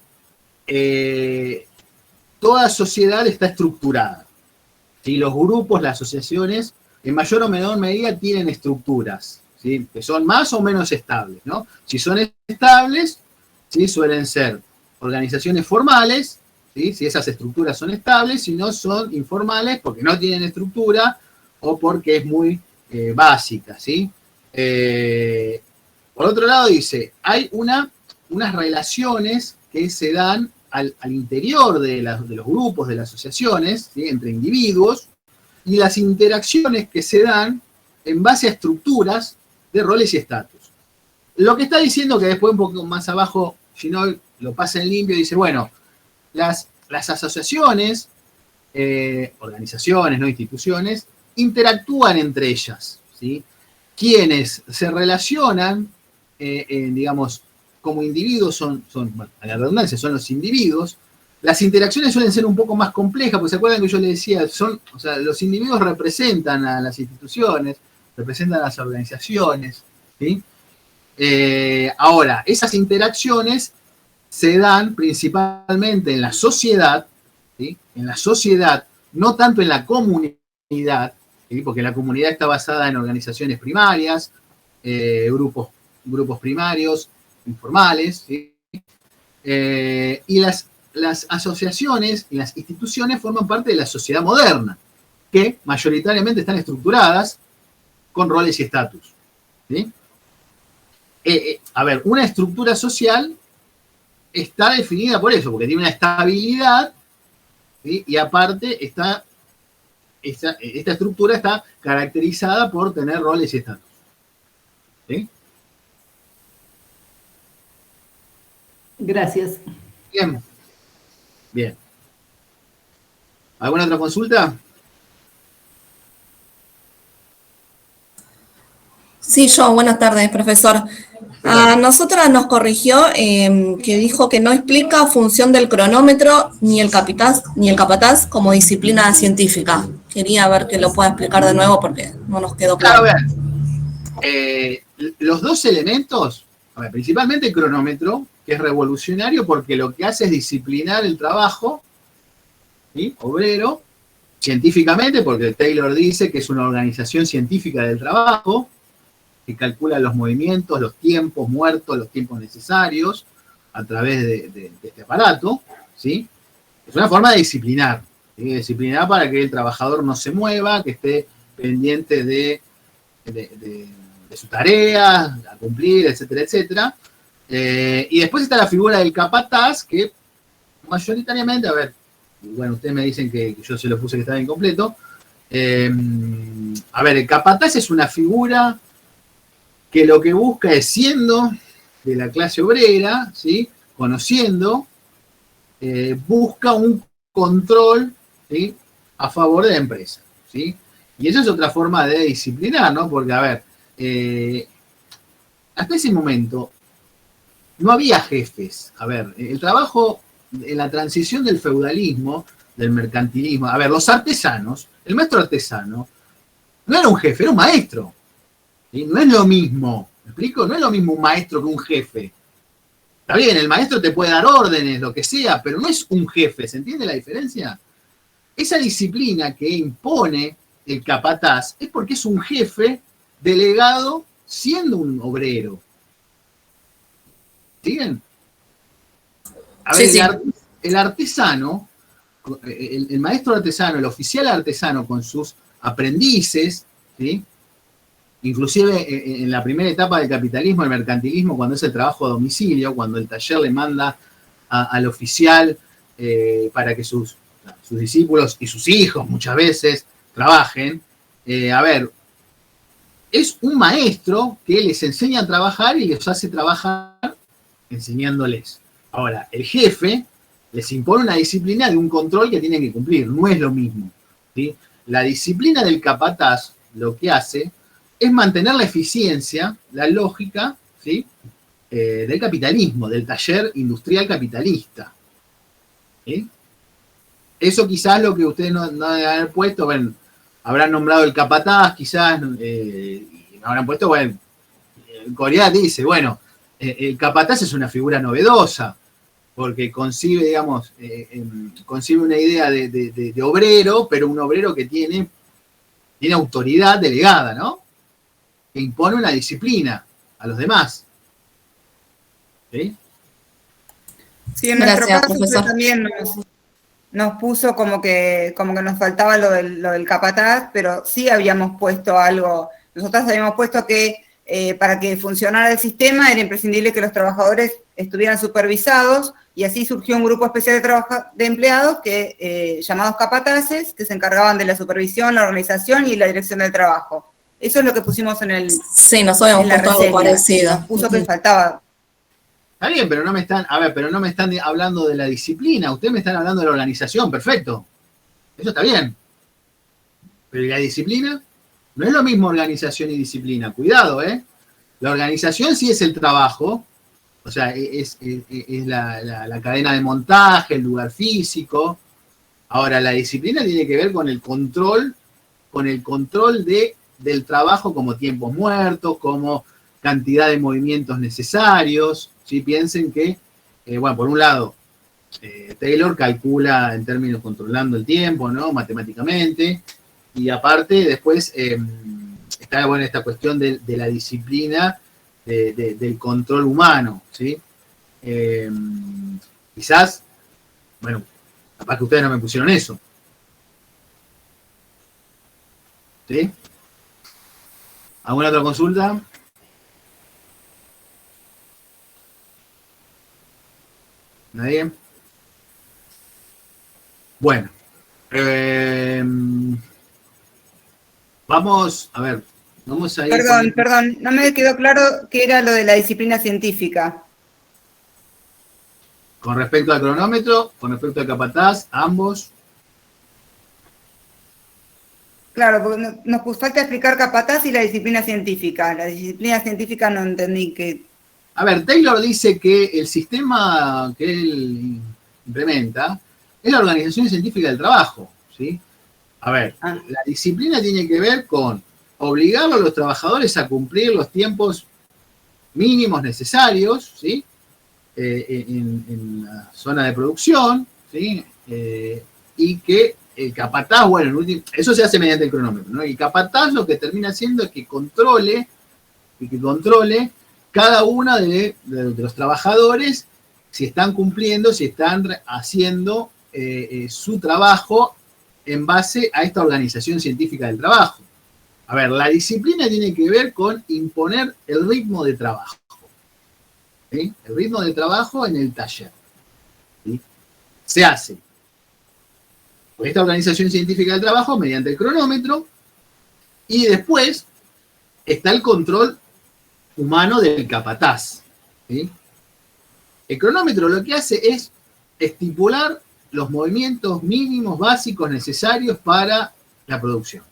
toda sociedad está estructurada. ¿Sí? Los grupos, las asociaciones, en mayor o menor medida tienen estructuras, ¿sí?, que son más o menos estables, ¿no? Si son estables, ¿sí?, suelen ser organizaciones formales, ¿sí?, si esas estructuras son estables, si no son informales porque no tienen estructura o porque es muy básica, ¿sí? Por otro lado dice, hay unas relaciones que se dan al interior de los grupos, de las asociaciones, ¿sí?, entre individuos, y las interacciones que se dan en base a estructuras de roles y estatus. Lo que está diciendo, que después un poco más abajo, Ginoy lo pasa en limpio y dice, bueno, las asociaciones, organizaciones, no instituciones, interactúan entre ellas, ¿sí? Quienes se relacionan, digamos, como individuos son, bueno, a la redundancia, son los individuos. Las interacciones suelen ser un poco más complejas, porque se acuerdan que yo les decía, o sea, los individuos representan a las instituciones, representan a las organizaciones, ¿sí? Ahora, esas interacciones se dan principalmente en la sociedad, ¿sí?, en la sociedad, no tanto en la comunidad, ¿sí?, porque la comunidad está basada en organizaciones primarias, grupos primarios, informales, ¿sí? Y las asociaciones y las instituciones forman parte de la sociedad moderna, que mayoritariamente están estructuradas con roles y estatus, ¿sí? A ver, una estructura social está definida por eso, porque tiene una estabilidad, ¿sí?, y aparte esta estructura está caracterizada por tener roles y estatus, ¿sí? Gracias. Bien. Bien. ¿Alguna otra consulta? Sí, yo, buenas tardes, profesor. A nosotras nos corrigió que dijo que no explica función del cronómetro ni el capataz como disciplina científica. Quería ver que lo pueda explicar de nuevo porque no nos quedó claro. Claro, vean. Los dos elementos, a ver, principalmente el cronómetro, que es revolucionario porque lo que hace es disciplinar el trabajo, ¿sí?, obrero, científicamente, porque Taylor dice que es una organización científica del trabajo, que calcula los movimientos, los tiempos muertos, los tiempos necesarios, a través de este aparato, ¿sí? Es una forma de disciplinar, ¿sí?, disciplinar para que el trabajador no se mueva, que esté pendiente de su tarea, a cumplir, etcétera, etcétera. Y después está la figura del capataz, que mayoritariamente, a ver, bueno, ustedes me dicen que yo se lo puse que estaba incompleto. A ver, el capataz es una figura que lo que busca es, siendo de la clase obrera, ¿sí?, conociendo, busca un control, ¿sí?, a favor de la empresa, ¿sí? Y eso es otra forma de disciplinar, ¿no? Porque, a ver, hasta ese momento no había jefes. A ver, el trabajo en la transición del feudalismo, del mercantilismo, a ver, los artesanos, el maestro artesano, no era un jefe, era un maestro. ¿Sí? No es lo mismo, ¿me explico? No es lo mismo un maestro que un jefe. Está bien, el maestro te puede dar órdenes, lo que sea, pero no es un jefe, ¿se entiende la diferencia? Esa disciplina que impone el capataz es porque es un jefe delegado siendo un obrero. ¿Siguen? A ver, sí. El artesano, el maestro artesano, el oficial artesano con sus aprendices, ¿sí?, inclusive en la primera etapa del capitalismo, el mercantilismo, cuando es el trabajo a domicilio, cuando el taller le manda al oficial para que sus discípulos y sus hijos muchas veces trabajen. A ver, es un maestro que les enseña a trabajar y les hace trabajar enseñándoles. Ahora, el jefe les impone una disciplina de un control que tienen que cumplir, no es lo mismo, ¿sí? La disciplina del capataz lo que hace es mantener la eficiencia, la lógica, ¿sí? Del capitalismo, del taller industrial capitalista. ¿Sí? Eso quizás lo que ustedes no deben haber puesto, bueno, habrán nombrado el capataz, quizás, y habrán puesto, bueno, Corea dice, bueno, el capataz es una figura novedosa, porque concibe, digamos, concibe una idea de obrero, pero un obrero que tiene autoridad delegada, ¿no? Que impone una disciplina a los demás. ¿Sí? Sí, en nuestro Gracias, caso profesor. usted también nos puso como que nos faltaba lo del capataz, pero sí habíamos puesto algo. Nosotros habíamos puesto que para que funcionara el sistema era imprescindible que los trabajadores estuvieran supervisados, y así surgió un grupo especial de empleados llamados capataces, que se encargaban de la supervisión, la organización y la dirección del trabajo. Eso es lo que pusimos en Sí, nos habíamos la puesto algo reseña. parecido. Nos puso que faltaba. Está bien, pero no me están hablando de la disciplina, ustedes me están hablando de la organización, perfecto. Eso está bien. Pero ¿y la disciplina? No es lo mismo organización y disciplina, cuidado, ¿eh? La organización sí es el trabajo, o sea, es la cadena de montaje, el lugar físico. Ahora, la disciplina tiene que ver con el control del trabajo como tiempos muertos, como cantidad de movimientos necesarios. ¿Sí? Piensen que, bueno, por un lado, Taylor calcula en términos controlando el tiempo, ¿no? Matemáticamente, y aparte después está, bueno, esta cuestión de la disciplina del control humano, ¿sí? Quizás, bueno, capaz que ustedes no me pusieron eso. ¿Sí? ¿Alguna otra consulta? ¿Nadie? Bueno. Vamos a ver. Vamos a ir. Perdón, no me quedó claro qué era lo de la disciplina científica. Con respecto al cronómetro, con respecto al capataz, ambos. Claro, porque nos falta explicar capataz y la disciplina científica. La disciplina científica no entendí que... A ver, Taylor dice que el sistema que él implementa es la organización científica del trabajo, ¿sí? A ver, la disciplina tiene que ver con obligar a los trabajadores a cumplir los tiempos mínimos necesarios, ¿sí? En la zona de producción, ¿sí? Y que el capataz, bueno, eso se hace mediante el cronómetro, ¿no? Y el capataz lo que termina haciendo es que controle cada uno de los trabajadores si están cumpliendo, si están haciendo su trabajo en base a esta organización científica del trabajo. A ver, la disciplina tiene que ver con imponer el ritmo de trabajo. ¿Sí? El ritmo de trabajo en el taller. ¿Sí? Se hace por esta organización científica del trabajo mediante el cronómetro, y después está el control humano del capataz. ¿Sí? El cronómetro lo que hace es estipular los movimientos mínimos básicos necesarios para la producción.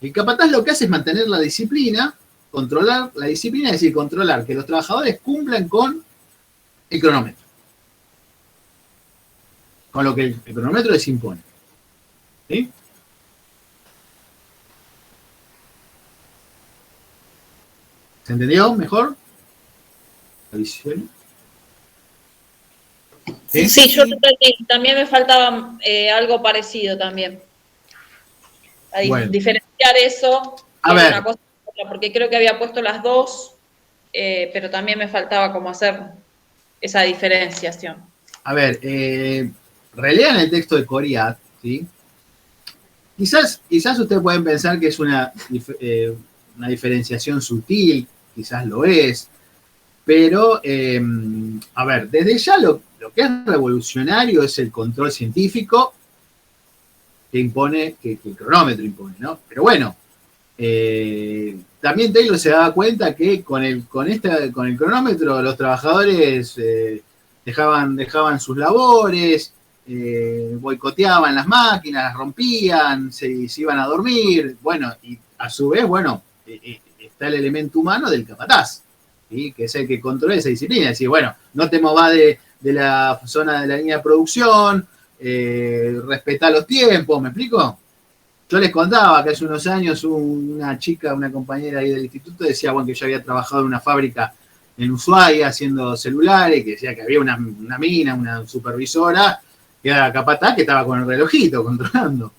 El capataz lo que hace es mantener la disciplina, controlar la disciplina, es decir, controlar que los trabajadores cumplan con el cronómetro, con lo que el cronómetro les impone. ¿Sí? ¿Se entendió mejor? ¿Sí? Sí, yo también me faltaba algo parecido también. Bueno. Diferenciar eso A ver. Una cosa, porque creo que había puesto las dos, pero también me faltaba como hacer esa diferenciación. A ver, relean el texto de Coriat, ¿sí? Quizás ustedes pueden pensar que es una diferenciación sutil, quizás lo es, pero, a ver, desde ya lo que es revolucionario es el control científico que impone, que el cronómetro impone, ¿no? Pero bueno, También Taylor se daba cuenta que con el cronómetro los trabajadores dejaban sus labores, boicoteaban las máquinas, las rompían, se iban a dormir. Bueno, y a su vez, bueno, está el elemento humano del capataz, ¿sí? Que es el que controla esa disciplina. Es decir, bueno, no te movas de la zona de la línea de producción, respetá los tiempos, ¿me explico? Yo les contaba que hace unos años una chica, una compañera ahí del instituto, decía, bueno, que yo había trabajado en una fábrica en Ushuaia haciendo celulares, que decía que había una mina, una supervisora, que era capataz, que estaba con el relojito controlando.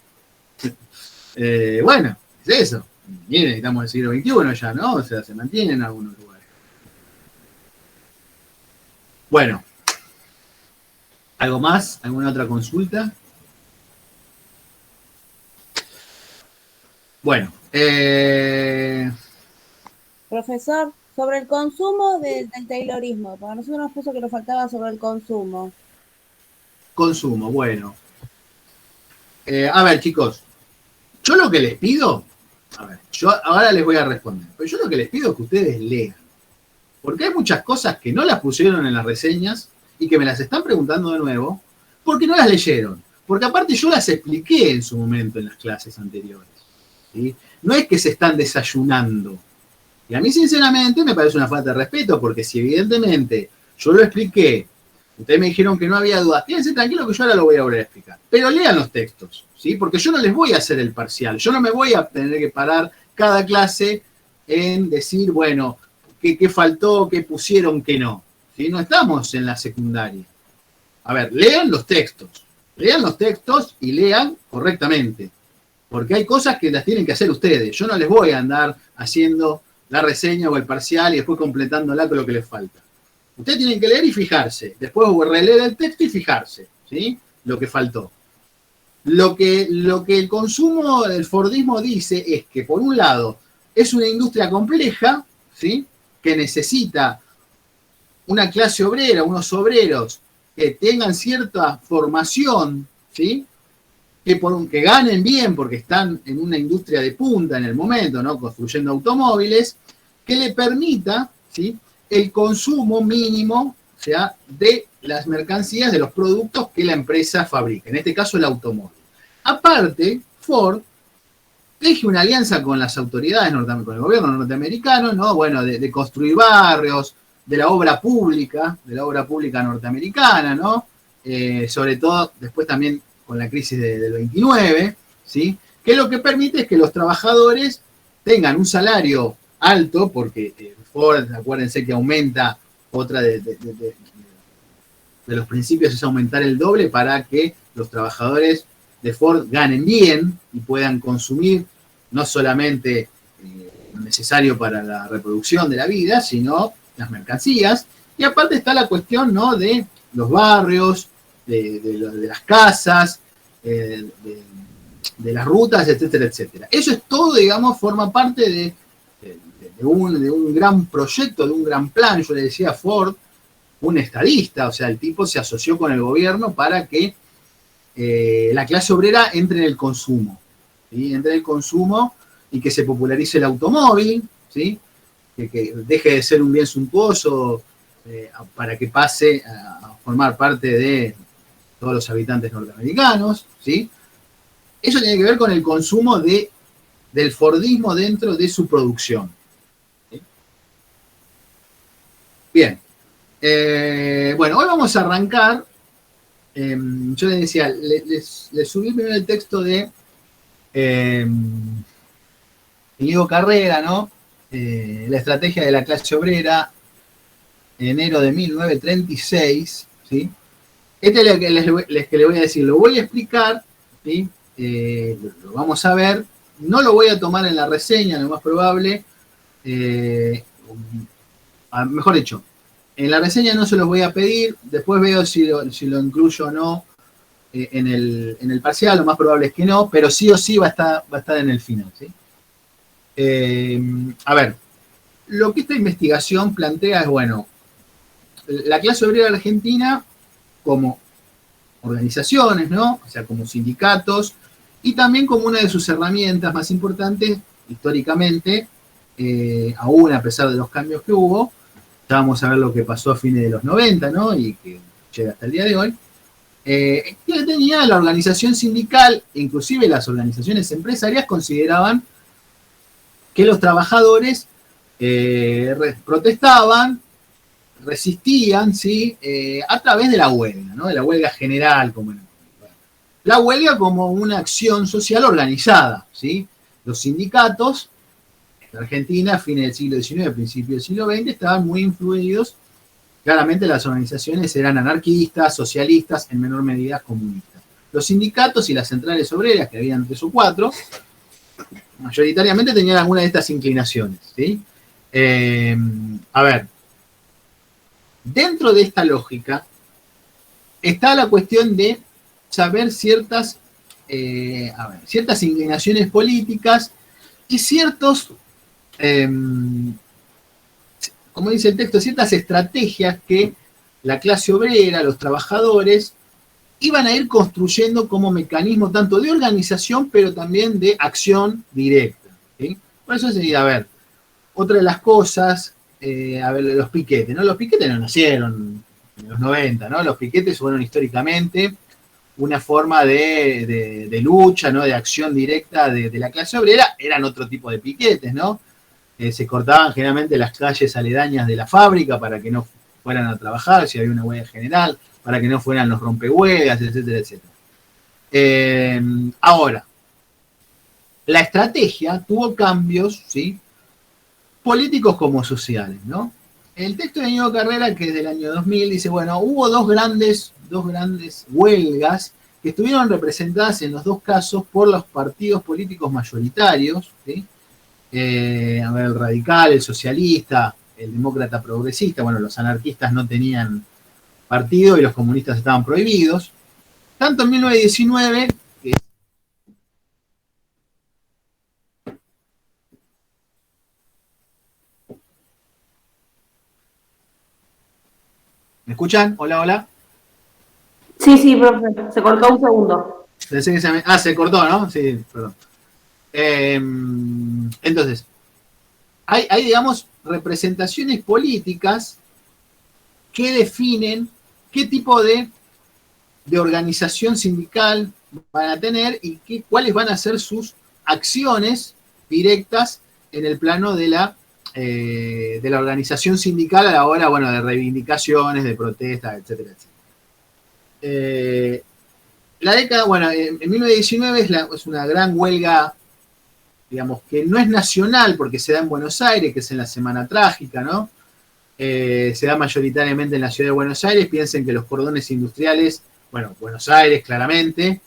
Bueno, es eso. Miren, estamos en el siglo XXI ya, ¿no? O sea, se mantiene en algunos lugares. Bueno. ¿Algo más? ¿Alguna otra consulta? Bueno. Profesor, sobre el consumo del Taylorismo, para nosotros nos puso que nos faltaba sobre el consumo. Consumo, bueno. A ver, chicos, yo lo que les pido, yo ahora les voy a responder, pero yo lo que les pido es que ustedes lean, porque hay muchas cosas que no las pusieron en las reseñas y que me las están preguntando de nuevo, porque no las leyeron, porque aparte yo las expliqué en su momento en las clases anteriores, ¿sí? No es que se están desayunando, y a mí sinceramente me parece una falta de respeto, porque si evidentemente yo lo expliqué, ustedes me dijeron que no había dudas, quédense tranquilos que yo ahora lo voy a volver a explicar, pero lean los textos, ¿sí? Porque yo no les voy a hacer el parcial, yo no me voy a tener que parar cada clase en decir, bueno, qué faltó, qué pusieron, qué no, ¿sí? No estamos en la secundaria. A ver, lean los textos y lean correctamente, porque hay cosas que las tienen que hacer ustedes, yo no les voy a andar haciendo la reseña o el parcial y después completándola con lo que les falta. Ustedes tienen que leer y fijarse, después releer el texto y fijarse, ¿sí? Lo que faltó. Lo que el consumo del Fordismo dice es que, por un lado, es una industria compleja, ¿sí? Que necesita una clase obrera, unos obreros que tengan cierta formación, ¿sí? Que ganen bien porque están en una industria de punta en el momento, ¿no? Construyendo automóviles, que le permita, ¿sí? El consumo mínimo, o sea, de las mercancías, de los productos que la empresa fabrica, en este caso el automóvil. Aparte, Ford teje una alianza con las autoridades con el gobierno norteamericano, ¿no? Bueno, de construir barrios, de la obra pública norteamericana, ¿no? Sobre todo después también con la crisis del 29, ¿sí? Que lo que permite es que los trabajadores tengan un salario alto, porque Ford, acuérdense que aumenta, otra de los principios es aumentar el doble para que los trabajadores de Ford ganen bien y puedan consumir no solamente lo necesario para la reproducción de la vida, sino las mercancías. Y aparte está la cuestión, ¿no? De los barrios, de las casas, de las rutas, etcétera, etcétera. Eso es todo, digamos, forma parte de un gran proyecto, de un gran plan. Yo le decía a Ford, un estadista, o sea, el tipo se asoció con el gobierno para que la clase obrera entre en el consumo, ¿sí? Entre en el consumo y que se popularice el automóvil, ¿sí? Que deje de ser un bien suntuoso para que pase a formar parte de todos los habitantes norteamericanos, ¿sí? Eso tiene que ver con el consumo del Fordismo dentro de su producción. ¿Sí? Bien. Bueno, hoy vamos a arrancar. Yo les decía, les subí primero el texto de Diego Carrera, ¿no? La estrategia de la clase obrera, enero de 1936, ¿sí? Este es lo que les voy a decir, lo voy a explicar, ¿sí? Lo vamos a ver, no lo voy a tomar en la reseña, lo más probable, mejor dicho, en la reseña no se los voy a pedir, después veo si lo incluyo o no en el parcial, lo más probable es que no, pero sí o sí va a estar en el final, ¿sí? A ver, lo que esta investigación plantea es, bueno, la clase obrera argentina como organizaciones, ¿no? O sea, como sindicatos, y también como una de sus herramientas más importantes históricamente, aún a pesar de los cambios que hubo, ya vamos a ver lo que pasó a fines de los 90, ¿no? Y que llega hasta el día de hoy, que tenía la organización sindical, inclusive las organizaciones empresarias, consideraban que los trabajadores protestaban, resistían, ¿sí? A través de la huelga, ¿no? De la huelga general, la huelga como una acción social organizada, ¿sí? Los sindicatos en Argentina, a fines del siglo XIX, principios del siglo XX, estaban muy influidos. Claramente las organizaciones eran anarquistas, socialistas, en menor medida comunistas. Los sindicatos y las centrales obreras, que habían 3 o 4, mayoritariamente tenían alguna de estas inclinaciones, ¿sí? A ver, dentro de esta lógica está la cuestión de saber ciertas inclinaciones políticas y ciertos, como dice el texto, ciertas estrategias que la clase obrera, los trabajadores, iban a ir construyendo como mecanismo tanto de organización, pero también de acción directa, ¿sí? Por eso sería, a ver, otra de las cosas, los piquetes, ¿no? Los piquetes no nacieron en los 90, ¿no? Los piquetes fueron históricamente una forma de lucha, ¿no? De acción directa de la clase obrera, eran otro tipo de piquetes, ¿no? Se cortaban generalmente las calles aledañas de la fábrica para que no fueran a trabajar, si había una huelga general, para que no fueran los rompehuelgas, etcétera, etcétera. Ahora, la estrategia tuvo cambios, ¿sí? Políticos como sociales, ¿no? El texto de Íñigo Carrera, que es del año 2000, dice, bueno, hubo dos grandes huelgas que estuvieron representadas en los dos casos por los partidos políticos mayoritarios, ¿sí? El radical, el socialista, el demócrata progresista, bueno, los anarquistas no tenían partido y los comunistas estaban prohibidos. Tanto en 1919, ¿me escuchan? Hola, hola. Sí, profe, se cortó un segundo. Pensé que se cortó, ¿no? Sí, perdón. Entonces, hay, digamos, representaciones políticas que definen qué tipo de organización sindical van a tener y cuáles van a ser sus acciones directas en el plano de la organización sindical a la hora, bueno, de reivindicaciones, de protestas, etcétera, etcétera. La década, bueno, en 1919 es una gran huelga, digamos, que no es nacional porque se da en Buenos Aires, que es en la Semana Trágica, ¿no? Se da mayoritariamente en la ciudad de Buenos Aires. Piensen que los cordones industriales, bueno, Buenos Aires claramente,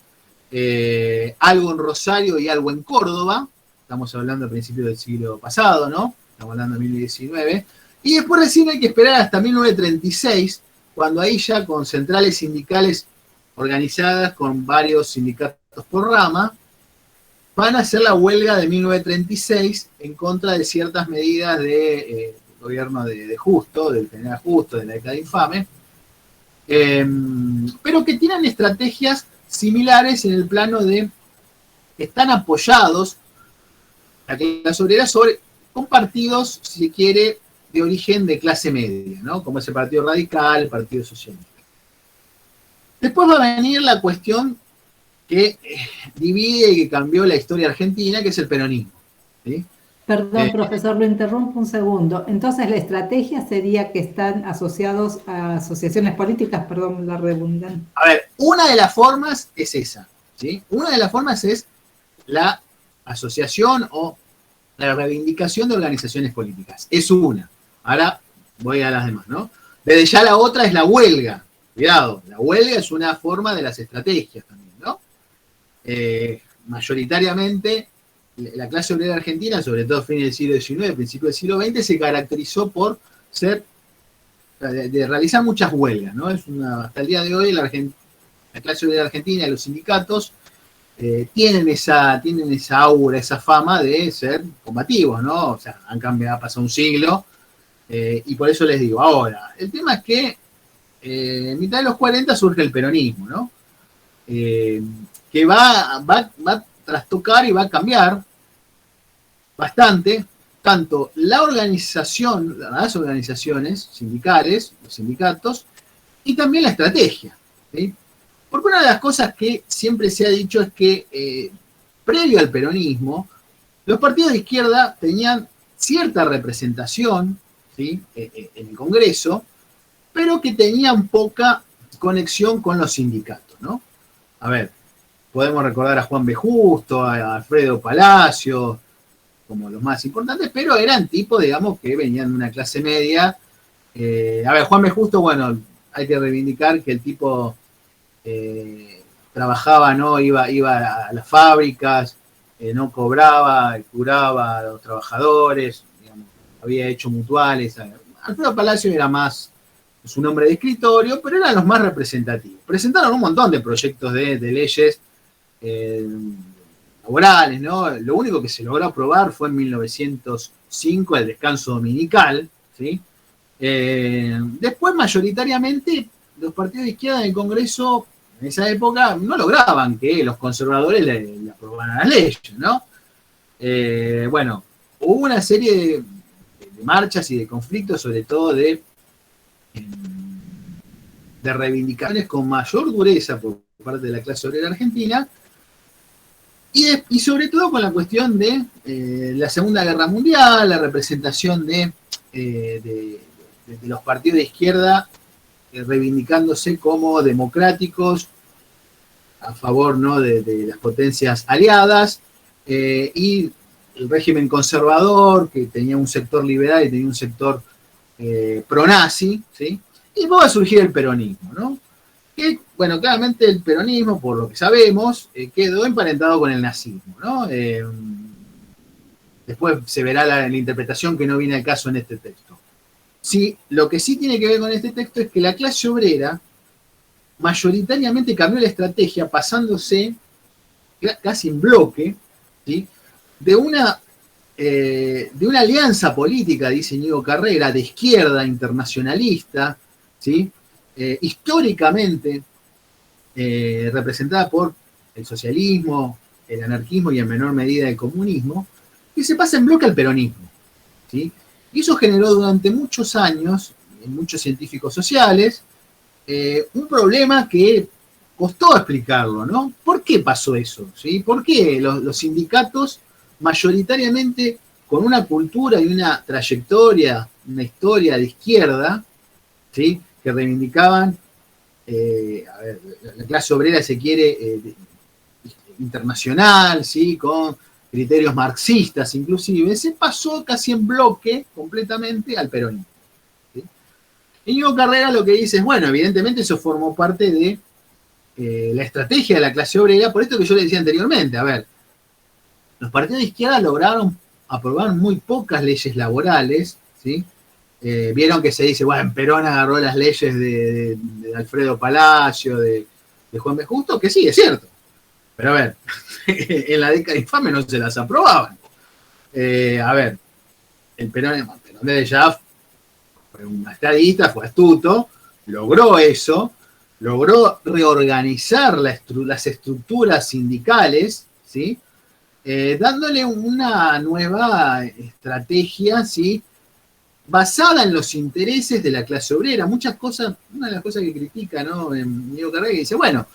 algo en Rosario y algo en Córdoba, estamos hablando a principios del siglo pasado, ¿no? Estamos hablando de 2019, y después recién hay que esperar hasta 1936, cuando ahí ya con centrales sindicales organizadas con varios sindicatos por rama, van a hacer la huelga de 1936 en contra de ciertas medidas del gobierno de Justo, del general Justo, de la década infame, pero que tienen estrategias similares en el plano de que están apoyados la clase obrera con partidos, si se quiere, de origen de clase media, ¿no? Como es el Partido Radical, el Partido Socialista. Después va a venir la cuestión que divide y que cambió la historia argentina, que es el peronismo, ¿sí? Perdón, profesor, lo interrumpo un segundo. Entonces, la estrategia sería que están asociados a asociaciones políticas, perdón la redundancia. A ver, una de las formas es esa, ¿sí? Una de las formas es la asociación o la reivindicación de organizaciones políticas. Es una. Ahora voy a las demás, ¿no? Desde ya la otra es la huelga. Cuidado, la huelga es una forma de las estrategias también, ¿no? Mayoritariamente, la clase obrera argentina, sobre todo a fines del siglo XIX, principios del siglo XX, se caracterizó por de realizar muchas huelgas, ¿no? Hasta el día de hoy la clase obrera argentina y los sindicatos tienen esa aura, esa fama de ser combativos, ¿no? O sea, ha pasado un siglo, y por eso les digo, ahora, el tema es que en mitad de los 40 surge el peronismo, ¿no? Que va a trastocar y va a cambiar bastante tanto la organización, las organizaciones sindicales, los sindicatos, y también la estrategia, ¿sí? Porque una de las cosas que siempre se ha dicho es que previo al peronismo, los partidos de izquierda tenían cierta representación, ¿sí?, en el Congreso, pero que tenían poca conexión con los sindicatos, ¿no? A ver, podemos recordar a Juan B. Justo, a Alfredo Palacio, como los más importantes, pero eran tipos, digamos, que venían de una clase media. A ver, Juan B. Justo, bueno, hay que reivindicar que el tipo trabajaba, ¿no? Iba a las fábricas, no cobraba, curaba a los trabajadores, digamos, había hecho mutuales. Alfredo Palacio era más su nombre de escritorio, pero eran los más representativos. Presentaron un montón de proyectos de leyes laborales, ¿no? Lo único que se logró aprobar fue en 1905 el descanso dominical, ¿sí? Después, mayoritariamente, los partidos de izquierda en el Congreso, en esa época, no lograban que los conservadores le aprobaran las leyes, ¿no? Bueno, hubo una serie de marchas y de conflictos, sobre todo de reivindicaciones con mayor dureza por parte de la clase obrera argentina, y sobre todo con la cuestión de la Segunda Guerra Mundial, la representación de los partidos de izquierda reivindicándose como democráticos a favor, ¿no?, de las potencias aliadas, y el régimen conservador, que tenía un sector liberal y tenía un sector pro-nazi, ¿sí? Y luego va a surgir el peronismo, ¿no? Que, bueno, claramente el peronismo, por lo que sabemos, quedó emparentado con el nazismo, ¿no? Después se verá la interpretación que no viene al caso en este texto. Sí, lo que sí tiene que ver con este texto es que la clase obrera mayoritariamente cambió la estrategia pasándose casi en bloque, ¿sí?, de una alianza política, dice Íñigo Carrera, de izquierda internacionalista, ¿sí?, históricamente representada por el socialismo, el anarquismo y en menor medida el comunismo, y se pasa en bloque al peronismo, ¿sí? Y eso generó durante muchos años, en muchos científicos sociales, un problema que costó explicarlo, ¿no? ¿Por qué pasó eso? ¿Sí? ¿Por qué los sindicatos, mayoritariamente con una cultura y una trayectoria, una historia de izquierda, ¿sí?, que reivindicaban, a ver, la clase obrera se quiere internacional, ¿sí?, con criterios marxistas inclusive, se pasó casi en bloque completamente al peronismo, ¿sí? Íñigo Carrera lo que dice es, bueno, evidentemente eso formó parte de la estrategia de la clase obrera, por esto que yo le decía anteriormente. A ver, los partidos de izquierda lograron aprobar muy pocas leyes laborales, ¿sí? Vieron que se dice, bueno, Perón agarró las leyes de Alfredo Palacio, de Juan B. Justo, que sí, es cierto. Pero a ver, en la década infame no se las aprobaban. A ver, el Perón de ya fue un estadista, fue astuto, logró eso, logró reorganizar las estructuras sindicales, ¿sí?, dándole una nueva estrategia, ¿sí?, basada en los intereses de la clase obrera. Muchas cosas, una de las cosas que critica, ¿no?, en Íñigo Carrera, que dice, bueno,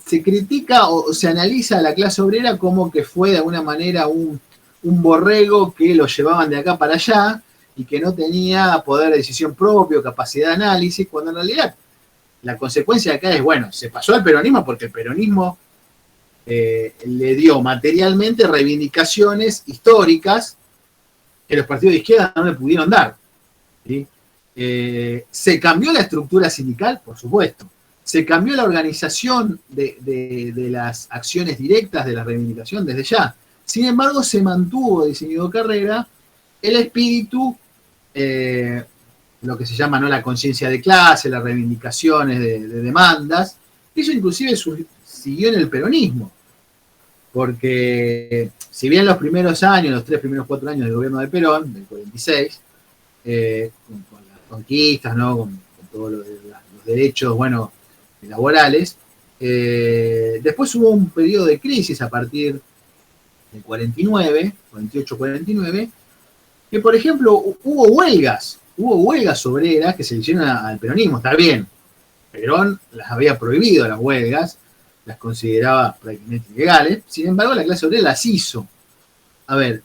se critica o se analiza a la clase obrera como que fue de alguna manera un borrego que lo llevaban de acá para allá y que no tenía poder de decisión propio, capacidad de análisis, cuando en realidad la consecuencia de acá es, bueno, se pasó al peronismo porque el peronismo le dio materialmente reivindicaciones históricas que los partidos de izquierda no le pudieron dar, ¿sí? Se cambió la estructura sindical, por supuesto. Se cambió la organización de las acciones directas de la reivindicación desde ya. Sin embargo, se mantuvo, dice Íñigo Carrera, el espíritu, lo que se llama, ¿no?, la conciencia de clase, las reivindicaciones de demandas. Eso inclusive siguió en el peronismo. Porque si bien los primeros años, los 3 primeros 4 años del gobierno de Perón, del 46, con las conquistas, ¿no?, con todos los derechos, bueno, laborales, después hubo un periodo de crisis a partir del 49, 48-49, que por ejemplo hubo huelgas obreras que se le hicieron al peronismo, está bien. Perón las había prohibido las huelgas, las consideraba prácticamente ilegales, sin embargo la clase obrera las hizo. A ver,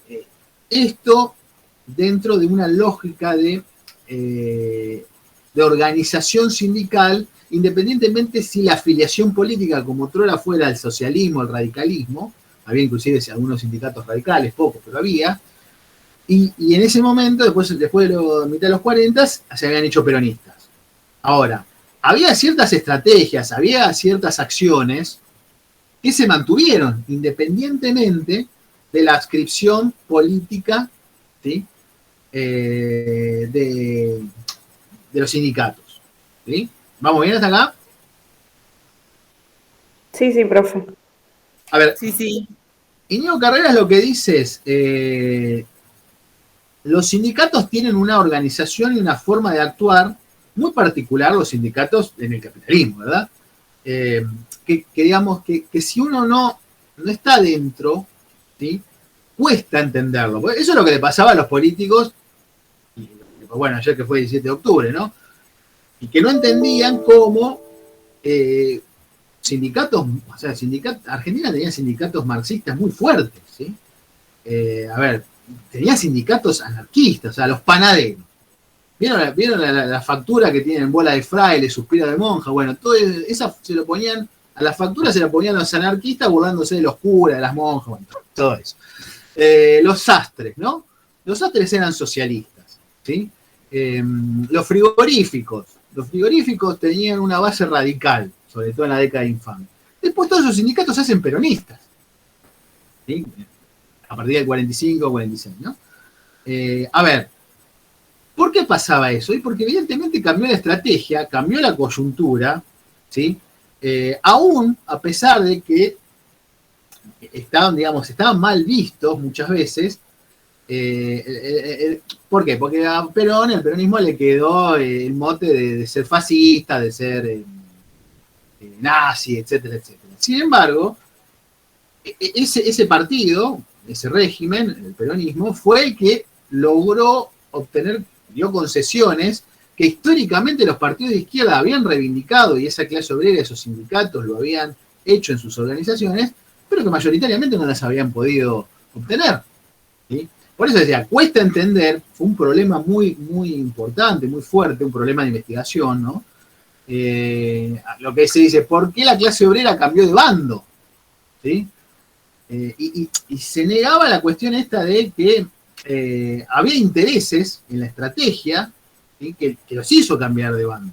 esto dentro de una lógica de organización sindical, independientemente si la afiliación política como otrora fuera el socialismo, el radicalismo, había inclusive algunos sindicatos radicales, pocos, pero había, y en ese momento, después de la mitad de los 40, se habían hecho peronistas. Ahora, había ciertas estrategias, había ciertas acciones que se mantuvieron independientemente de la adscripción política, ¿sí? De los sindicatos. ¿Sí? ¿Vamos bien hasta acá? Sí, profe. A ver, Sí. Íñigo Carreras lo que dice es, los sindicatos tienen una organización y una forma de actuar muy particular, los sindicatos en el capitalismo, ¿verdad? Que digamos que si uno no está dentro, ¿sí? Cuesta entenderlo. Eso es lo que le pasaba a los políticos, bueno, ayer que fue el 17 de octubre, ¿no? Y que no entendían cómo sindicatos, o sea, Argentina tenía sindicatos marxistas muy fuertes, ¿sí? A ver, tenía sindicatos anarquistas, o sea, los panaderos. ¿Vieron la factura que tienen bola de fraile, suspiro de monja? Bueno, todo esa se lo ponían, a la factura se la ponían los anarquistas burlándose de los curas, de las monjas, bueno, todo eso. Los sastres, ¿no? Los sastres eran socialistas, ¿sí? Los frigoríficos tenían una base radical, sobre todo en la década infame. Después todos esos sindicatos se hacen peronistas, ¿sí? A partir del 45, 46, ¿no? A ver, ¿por qué pasaba eso? Y porque evidentemente cambió la estrategia, cambió la coyuntura, ¿sí? Aún a pesar de que estaban mal vistos muchas veces. ¿Por qué? Porque a Perón, el peronismo le quedó el mote de ser fascista, de ser nazi, etcétera, etcétera. Sin embargo, ese partido, ese régimen, el peronismo, fue el que logró dio concesiones que históricamente los partidos de izquierda habían reivindicado y esa clase obrera, esos sindicatos lo habían hecho en sus organizaciones, pero que mayoritariamente no las habían podido obtener, ¿sí? Por eso decía, cuesta entender, fue un problema muy, muy importante, muy fuerte, un problema de investigación, ¿no? Lo que se dice, ¿por qué la clase obrera cambió de bando? ¿Sí? Y se negaba la cuestión esta de que había intereses en la estrategia, ¿sí? que los hizo cambiar de bando,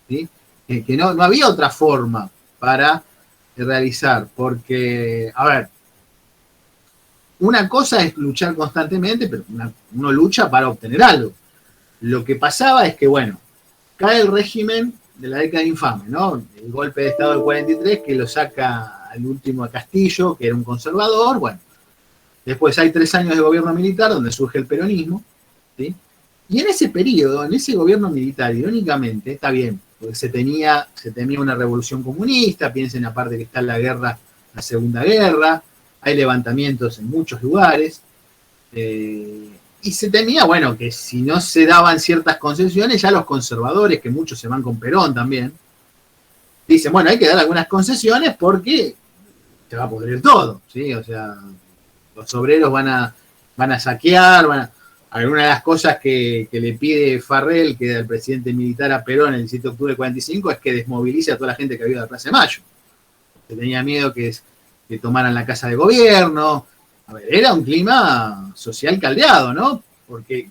¿sí? Que no había otra forma para realizar, porque, a ver, una cosa es luchar constantemente, pero uno lucha para obtener algo. Lo que pasaba es que, bueno, cae el régimen de la década infame, ¿no? El golpe de Estado del 43 que lo saca al último a Castillo, que era un conservador, bueno. Después hay 3 años de gobierno militar donde surge el peronismo, ¿sí? Y en ese periodo, en ese gobierno militar, irónicamente, está bien, porque se temía una revolución comunista, piensen aparte que está la guerra, la Segunda Guerra, hay levantamientos en muchos lugares, y se temía, bueno, que si no se daban ciertas concesiones, ya los conservadores, que muchos se van con Perón también, dicen, bueno, hay que dar algunas concesiones porque se va a pudrir todo, ¿sí? O sea, los obreros van a saquear, alguna de las cosas que le pide Farrell, que era el presidente militar a Perón el 17 de octubre del 45, es que desmovilice a toda la gente que había de la Plaza de Mayo. Se tenía miedo que tomaran la casa de gobierno. A ver, era un clima social caldeado, ¿no? Porque,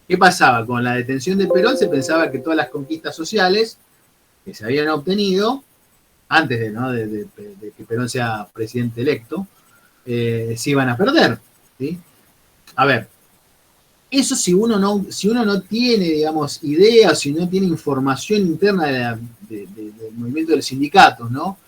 ¿qué pasaba? Con la detención de Perón se pensaba que todas las conquistas sociales que se habían obtenido, antes de que Perón sea presidente electo, se iban a perder, ¿sí? A ver, eso si uno no tiene, digamos, ideas, si no tiene información interna del movimiento de los sindicatos, ¿no?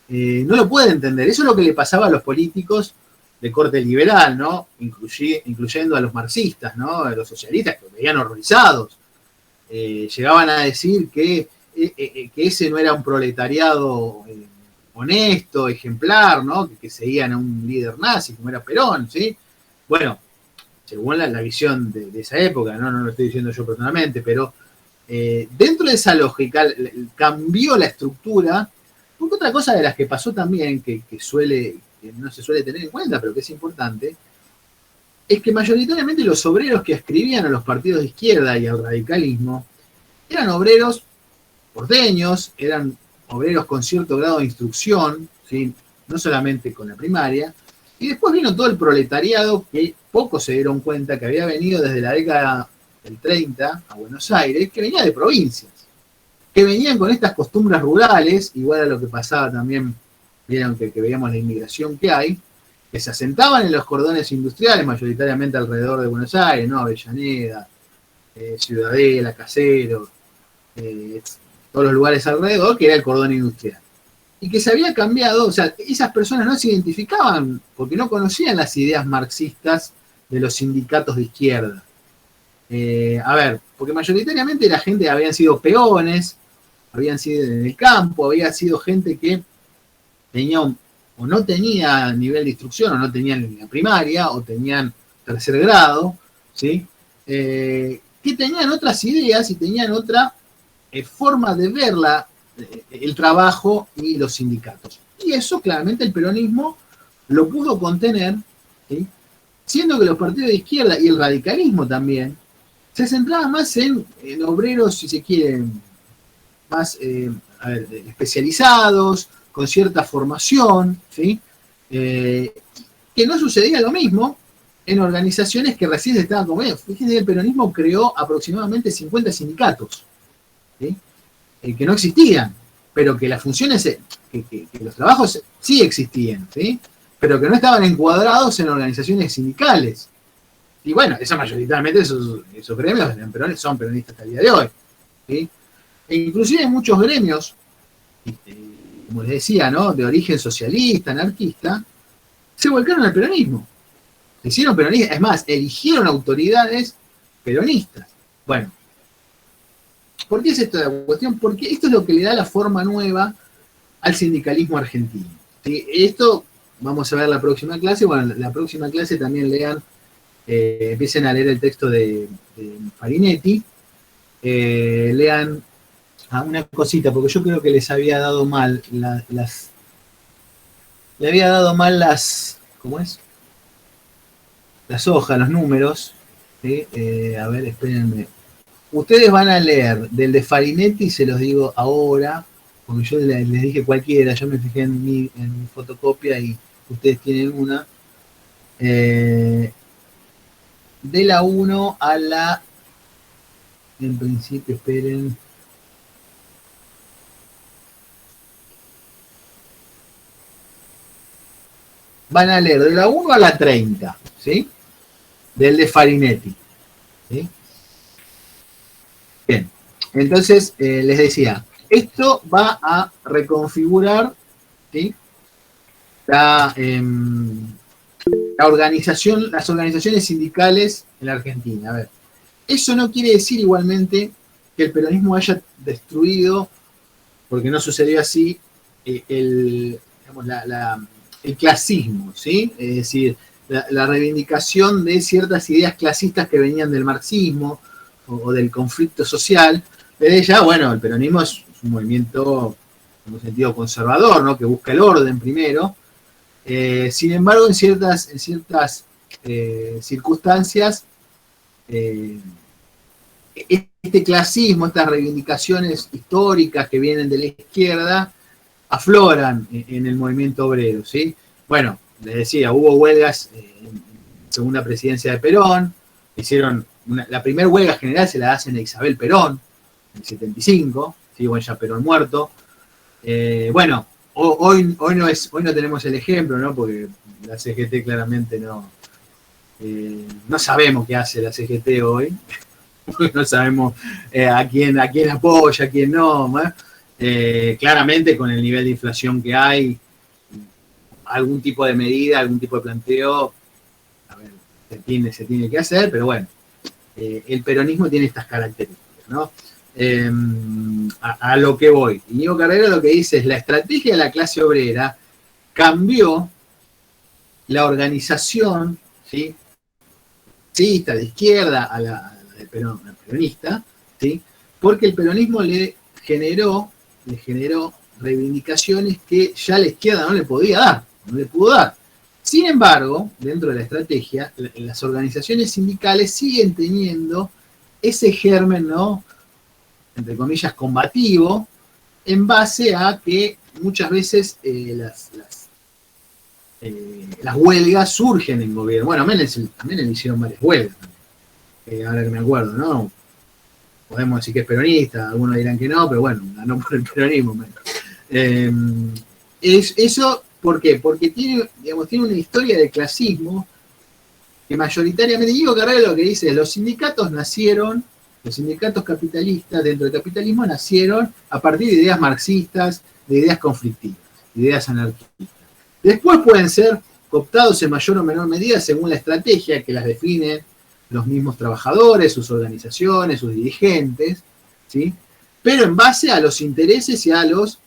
No lo puede entender. Eso es lo que le pasaba a los políticos de corte liberal, ¿no? Incluyendo a los marxistas, ¿no? A los socialistas, que veían horrorizados. Llegaban a decir que ese no era un proletariado honesto, ejemplar, ¿no? Que seguían a un líder nazi, como era Perón, ¿sí? Bueno, según la visión de esa época, ¿no? No lo estoy diciendo yo personalmente, pero dentro de esa lógica cambió la estructura, porque otra cosa de las que pasó también, que no se suele tener en cuenta, pero que es importante, es que mayoritariamente los obreros que escribían a los partidos de izquierda y al radicalismo eran obreros porteños, eran obreros con cierto grado de instrucción, ¿sí? No solamente con la primaria, y después vino todo el proletariado que pocos se dieron cuenta que había venido desde la década del 30 a Buenos Aires, que venía de provincias, que venían con estas costumbres rurales, igual a lo que pasaba también, vieron que veíamos la inmigración que hay, que se asentaban en los cordones industriales, mayoritariamente alrededor de Buenos Aires, ¿no? Avellaneda, Ciudadela, Caseros, todos los lugares alrededor, que era el cordón industrial. Y que se había cambiado, o sea, esas personas no se identificaban porque no conocían las ideas marxistas de los sindicatos de izquierda. A ver, porque mayoritariamente la gente habían sido peones, habían sido en el campo, había sido gente que tenía o no tenía nivel de instrucción, o no tenían la primaria, o tenían tercer grado, ¿sí? Que tenían otras ideas y tenían otra forma de ver el trabajo y los sindicatos. Y eso claramente el peronismo lo pudo contener, ¿sí? Siendo que los partidos de izquierda y el radicalismo también se centraban más en obreros, si se quieren, más especializados, con cierta formación, ¿sí? Que no sucedía lo mismo en organizaciones que recién estaban como ellos. Fíjense que el peronismo creó aproximadamente 50 sindicatos, ¿sí? Que no existían, pero que las funciones, que los trabajos sí existían, ¿sí? Pero que no estaban encuadrados en organizaciones sindicales. Y bueno, eso mayoritariamente esos gremios son peronistas hasta el día de hoy, ¿sí? E inclusive en muchos gremios, como les decía, ¿no? De origen socialista, anarquista, se volcaron al peronismo. Se hicieron peronistas, es más, eligieron autoridades peronistas. Bueno, ¿por qué es esto la cuestión? Porque esto es lo que le da la forma nueva al sindicalismo argentino, ¿sí? Esto vamos a ver la próxima clase. Bueno, la próxima clase también empiecen a leer el texto de Farinetti, lean una cosita, porque yo creo que les había dado mal ¿cómo es? Las hojas, los números, ¿sí? A ver, espérenme. Ustedes van a leer del de Farinetti, se los digo ahora, porque yo les dije cualquiera, yo me fijé en mi fotocopia y ustedes tienen una. De la 1 a la, en principio, esperen. Van a leer de la 1 a la 30, ¿sí? Del de Farinetti, ¿sí? Bien, entonces les decía, esto va a reconfigurar, ¿sí? La organización, las organizaciones sindicales en la Argentina. A ver, eso no quiere decir igualmente que el peronismo haya destruido, porque no sucedió así, el clasismo, ¿sí? Es decir, la reivindicación de ciertas ideas clasistas que venían del marxismo o del conflicto social. Desde ya, bueno, el peronismo es un movimiento en un sentido conservador, ¿no? Que busca el orden primero. Sin embargo, en ciertas circunstancias, este clasismo, estas reivindicaciones históricas que vienen de la izquierda, afloran en el movimiento obrero, ¿sí? Bueno, les decía, hubo huelgas en segunda presidencia de Perón, hicieron la primera huelga general se la hacen a Isabel Perón, en el 75, ¿sí? Bueno, ya Perón muerto. Bueno, hoy no tenemos el ejemplo, ¿no? Porque la CGT claramente no sabemos qué hace la CGT hoy, no sabemos a quién apoya, a quién no, ¿no? Claramente con el nivel de inflación que hay, algún tipo de medida, algún tipo de planteo, a ver, se tiene que hacer, pero bueno, el peronismo tiene estas características, ¿no? A lo que voy. Íñigo Carrera lo que dice es la estrategia de la clase obrera cambió la organización, ¿sí? De izquierda a la peronista, ¿sí? Porque el peronismo le generó reivindicaciones que ya la izquierda no le podía dar, no le pudo dar. Sin embargo, dentro de la estrategia, las organizaciones sindicales siguen teniendo ese germen, ¿no?, entre comillas, combativo, en base a que muchas veces las huelgas surgen en gobierno. Bueno, también le hicieron varias huelgas, ahora que me acuerdo, ¿no? Podemos decir que es peronista, algunos dirán que no, pero bueno, ganó por el peronismo. Eso, ¿por qué? Porque tiene una historia de clasismo que mayoritariamente, Íñigo Carrera lo que dice es, los sindicatos capitalistas dentro del capitalismo nacieron a partir de ideas marxistas, de ideas conflictivas, de ideas anarquistas. Después pueden ser cooptados en mayor o menor medida según la estrategia que las definen los mismos trabajadores, sus organizaciones, sus dirigentes, ¿sí? Pero en base a los intereses y a los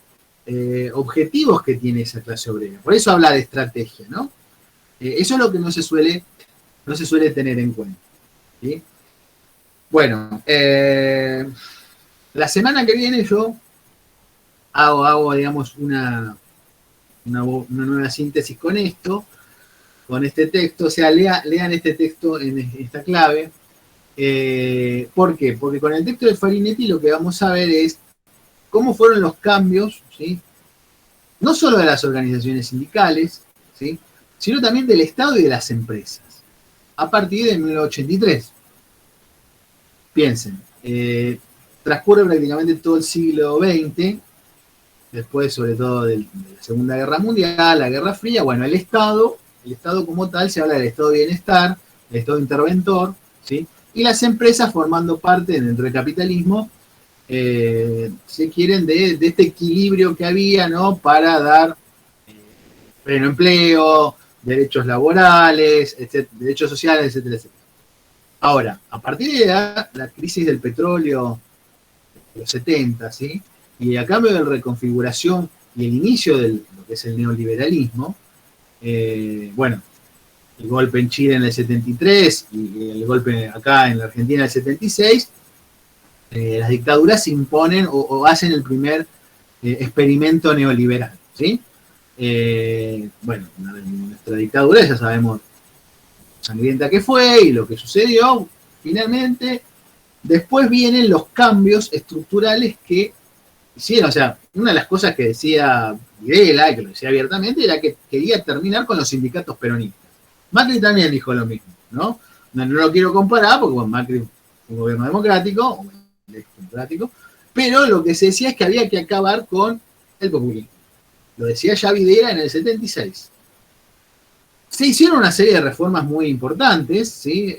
objetivos que tiene esa clase obrera. Por eso habla de estrategia, ¿no? Eso es lo que no se suele tener en cuenta, ¿sí? Bueno, la semana que viene yo hago digamos, una nueva síntesis con este texto, o sea, lean este texto en esta clave. ¿Por qué? Porque con el texto de Farinetti lo que vamos a ver es cómo fueron los cambios, ¿sí? No solo de las organizaciones sindicales, ¿sí?, sino también del Estado y de las empresas, a partir de 1983. Piensen, transcurre prácticamente todo el siglo XX, después sobre todo de la Segunda Guerra Mundial, la Guerra Fría. Bueno, el Estado como tal, se habla del Estado de bienestar, el Estado interventor, ¿sí?, y las empresas formando parte dentro del capitalismo, si quieren, de este equilibrio que había, ¿no?, para dar pleno empleo, derechos laborales, derechos sociales, etcétera, etcétera. Ahora, a partir de la crisis del petróleo de los 70, ¿sí?, y a cambio de la reconfiguración y el inicio de lo que es el neoliberalismo, bueno, el golpe en Chile en el 73 y el golpe acá en la Argentina en el 76, las dictaduras se imponen o hacen el primer experimento neoliberal, ¿sí? Bueno, nuestra dictadura ya sabemos sangrienta que fue y lo que sucedió. Finalmente, después vienen los cambios estructurales que hicieron. O sea, una de las cosas que decía Videla, y que lo decía abiertamente, era que quería terminar con los sindicatos peronistas. Macri también dijo lo mismo, ¿no? No lo quiero comparar porque, bueno, Macri fue un gobierno democrático, pero lo que se decía es que había que acabar con el populismo. Lo decía ya Videla en el 76. Se hicieron una serie de reformas muy importantes, ¿sí?,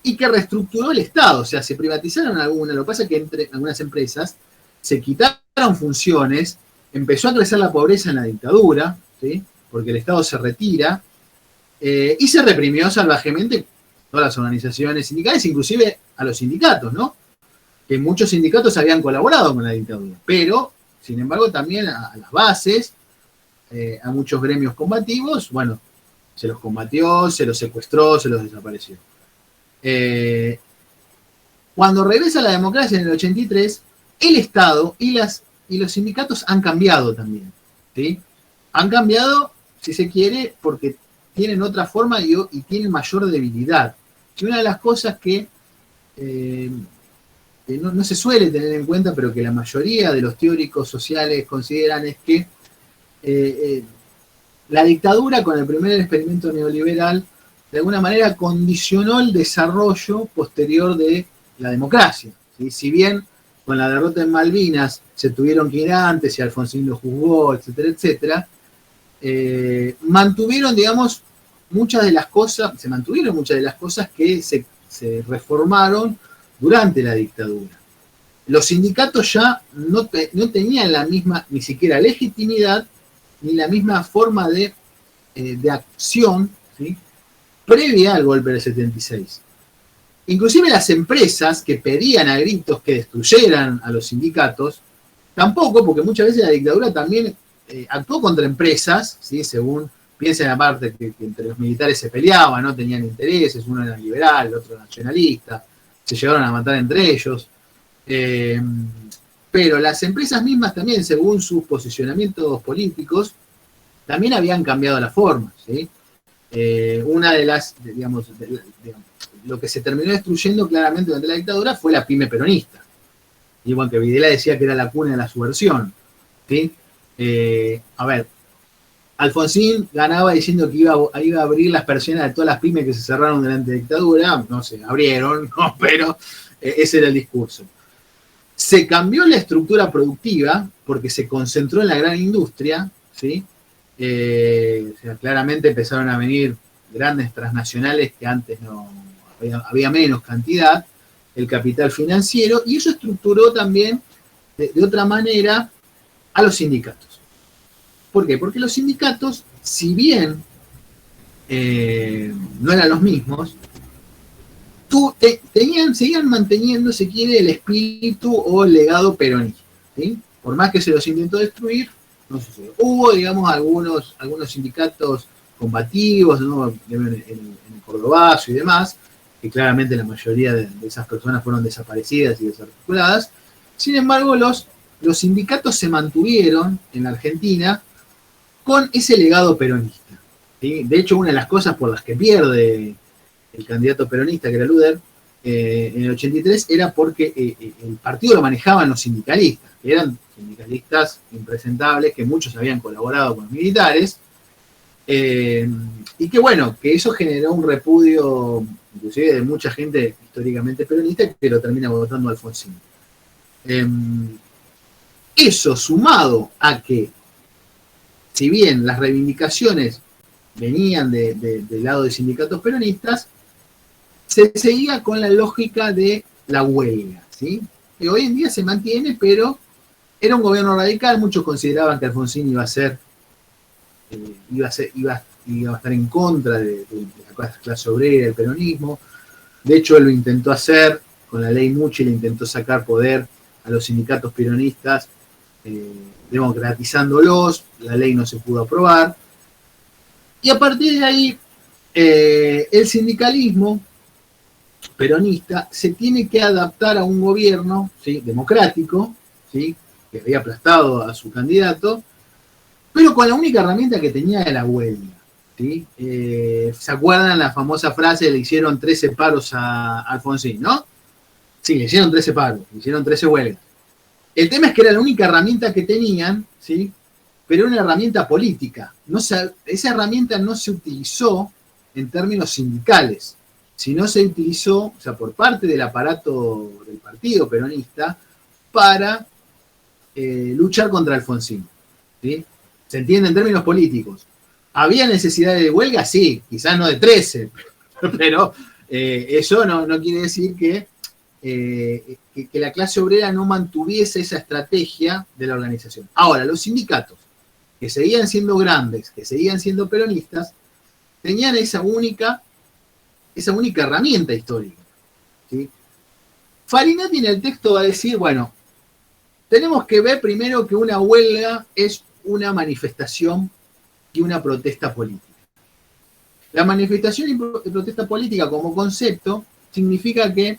y que reestructuró el Estado. O sea, se privatizaron algunas. Lo que pasa es que entre algunas empresas se quitaron funciones, empezó a crecer la pobreza en la dictadura, ¿sí?, porque el Estado se retira, y se reprimió salvajemente todas las organizaciones sindicales, inclusive a los sindicatos, ¿no?, que muchos sindicatos habían colaborado con la dictadura, pero, sin embargo, también a las bases, a muchos gremios combativos, bueno, se los combatió, se los secuestró, se los desapareció. Cuando regresa la democracia en el 83, el Estado y los sindicatos han cambiado también, ¿sí? Han cambiado, si se quiere, porque tienen otra forma y tienen mayor debilidad. Y una de las cosas que no se suele tener en cuenta, pero que la mayoría de los teóricos sociales consideran, es que la dictadura, con el primer experimento neoliberal, de alguna manera condicionó el desarrollo posterior de la democracia, ¿sí? Si bien con la derrota en Malvinas se tuvieron que ir antes y Alfonsín lo juzgó, etcétera, etcétera, mantuvieron, digamos, muchas de las cosas que se reformaron durante la dictadura. Los sindicatos ya no tenían la misma, ni siquiera legitimidad, ni la misma forma de acción, ¿sí?, previa al golpe del 76. Inclusive las empresas que pedían a gritos que destruyeran a los sindicatos, tampoco, porque muchas veces la dictadura también actuó contra empresas, ¿sí? Según piensen aparte que entre los militares se peleaban, no tenían intereses, uno era liberal, el otro nacionalista, se llegaron a matar entre ellos. Pero las empresas mismas también, según sus posicionamientos políticos, también habían cambiado la forma, ¿sí? Una de las, digamos, lo que se terminó destruyendo claramente durante la dictadura fue la pyme peronista. Y bueno, que Videla decía que era la cuna de la subversión, ¿sí? A ver, Alfonsín ganaba diciendo que iba a abrir las persianas de todas las pymes que se cerraron durante la dictadura, no se abrieron, no, pero ese era el discurso. Se cambió la estructura productiva porque se concentró en la gran industria, ¿sí? O sea, claramente empezaron a venir grandes transnacionales que antes no había menos cantidad, el capital financiero, y eso estructuró también de otra manera a los sindicatos. ¿Por qué? Porque los sindicatos, si bien no eran los mismos, seguían manteniendo, si quiere, el espíritu o el legado peronista, ¿sí? Por más que se los intentó destruir, no sucedió. Hubo, digamos, algunos sindicatos combativos, ¿no? En el Cordobazo y demás, que claramente la mayoría de esas personas fueron desaparecidas y desarticuladas. Sin embargo, los sindicatos se mantuvieron en la Argentina con ese legado peronista, ¿sí? De hecho, una de las cosas por las que pierde el candidato peronista, que era Luder, en el 83, era porque el partido lo manejaban los sindicalistas, que eran sindicalistas impresentables, que muchos habían colaborado con los militares, y que bueno, que eso generó un repudio, inclusive de mucha gente históricamente peronista, que lo termina votando a Alfonsín. Eso sumado a que, si bien las reivindicaciones venían del lado de sindicatos peronistas, se seguía con la lógica de la huelga, ¿sí? Que hoy en día se mantiene, pero era un gobierno radical, muchos consideraban que Alfonsín iba a estar en contra de la clase obrera, del peronismo. De hecho, él lo intentó hacer, con la ley Muchi le intentó sacar poder a los sindicatos peronistas, democratizándolos, la ley no se pudo aprobar. Y a partir de ahí, el sindicalismo peronista se tiene que adaptar a un gobierno, ¿sí? Democrático, ¿sí? Que había aplastado a su candidato, pero con la única herramienta que tenía era la huelga, ¿sí? ¿Se acuerdan la famosa frase, le hicieron 13 paros a Alfonsín, ¿no? Sí, le hicieron 13 paros, le hicieron 13 huelgas. El tema es que era la única herramienta que tenían, ¿sí? Pero era una herramienta política. Esa herramienta no se utilizó en términos sindicales, sino se utilizó, o sea, por parte del aparato del partido peronista para luchar contra Alfonsín, ¿sí? ¿Se entiende en términos políticos? ¿Había necesidad de huelga? Sí, quizás no de 13, pero eso no quiere decir que la clase obrera no mantuviese esa estrategia de la organización. Ahora, los sindicatos, que seguían siendo grandes, que seguían siendo peronistas, tenían esa única herramienta histórica, ¿sí? Farinetti en el texto va a decir, bueno, tenemos que ver primero que una huelga es una manifestación y una protesta política. La manifestación y protesta política como concepto significa que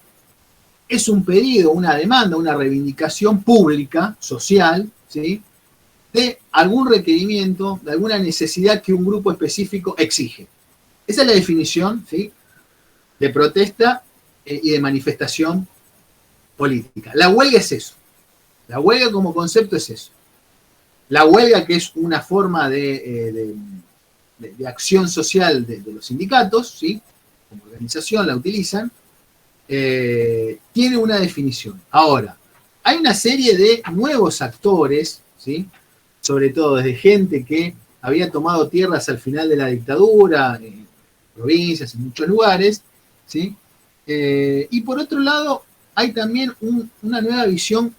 es un pedido, una demanda, una reivindicación pública, social, ¿sí? De algún requerimiento, de alguna necesidad que un grupo específico exige. Esa es la definición, ¿sí? De protesta y de manifestación política. La huelga es eso. La huelga como concepto es eso. La huelga, que es una forma de acción social de los sindicatos, ¿sí? Como organización la utilizan, tiene una definición. Ahora, hay una serie de nuevos actores, ¿sí? Sobre todo desde gente que había tomado tierras al final de la dictadura, en provincias, en muchos lugares, ¿sí? Y por otro lado, hay también una nueva visión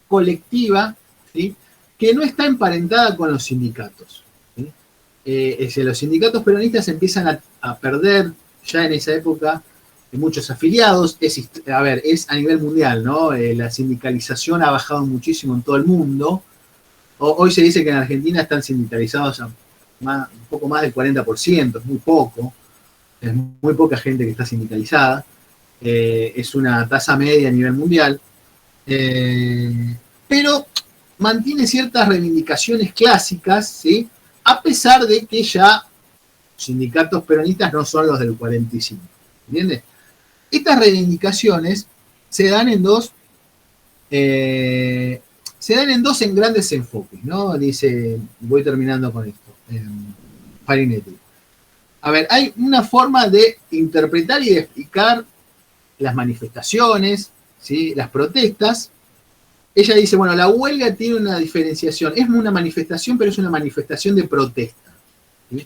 colectiva, ¿sí? Que no está emparentada con los sindicatos, ¿sí? Es decir, los sindicatos peronistas empiezan a perder ya en esa época muchos afiliados, es a nivel mundial, ¿no? La sindicalización ha bajado muchísimo en todo el mundo. Hoy se dice que en Argentina están sindicalizados un poco más del 40%, es muy poco, es muy poca gente que está sindicalizada, es una tasa media a nivel mundial, pero mantiene ciertas reivindicaciones clásicas, ¿sí? A pesar de que ya sindicatos peronistas no son los del 45, ¿entiendes? Estas reivindicaciones se dan en dos en grandes enfoques, ¿no? Dice, voy terminando con esto, Farinetti. A ver, hay una forma de interpretar y de explicar las manifestaciones, ¿sí? Las protestas. Ella dice, bueno, la huelga tiene una diferenciación, es una manifestación, pero es una manifestación de protesta, ¿sí?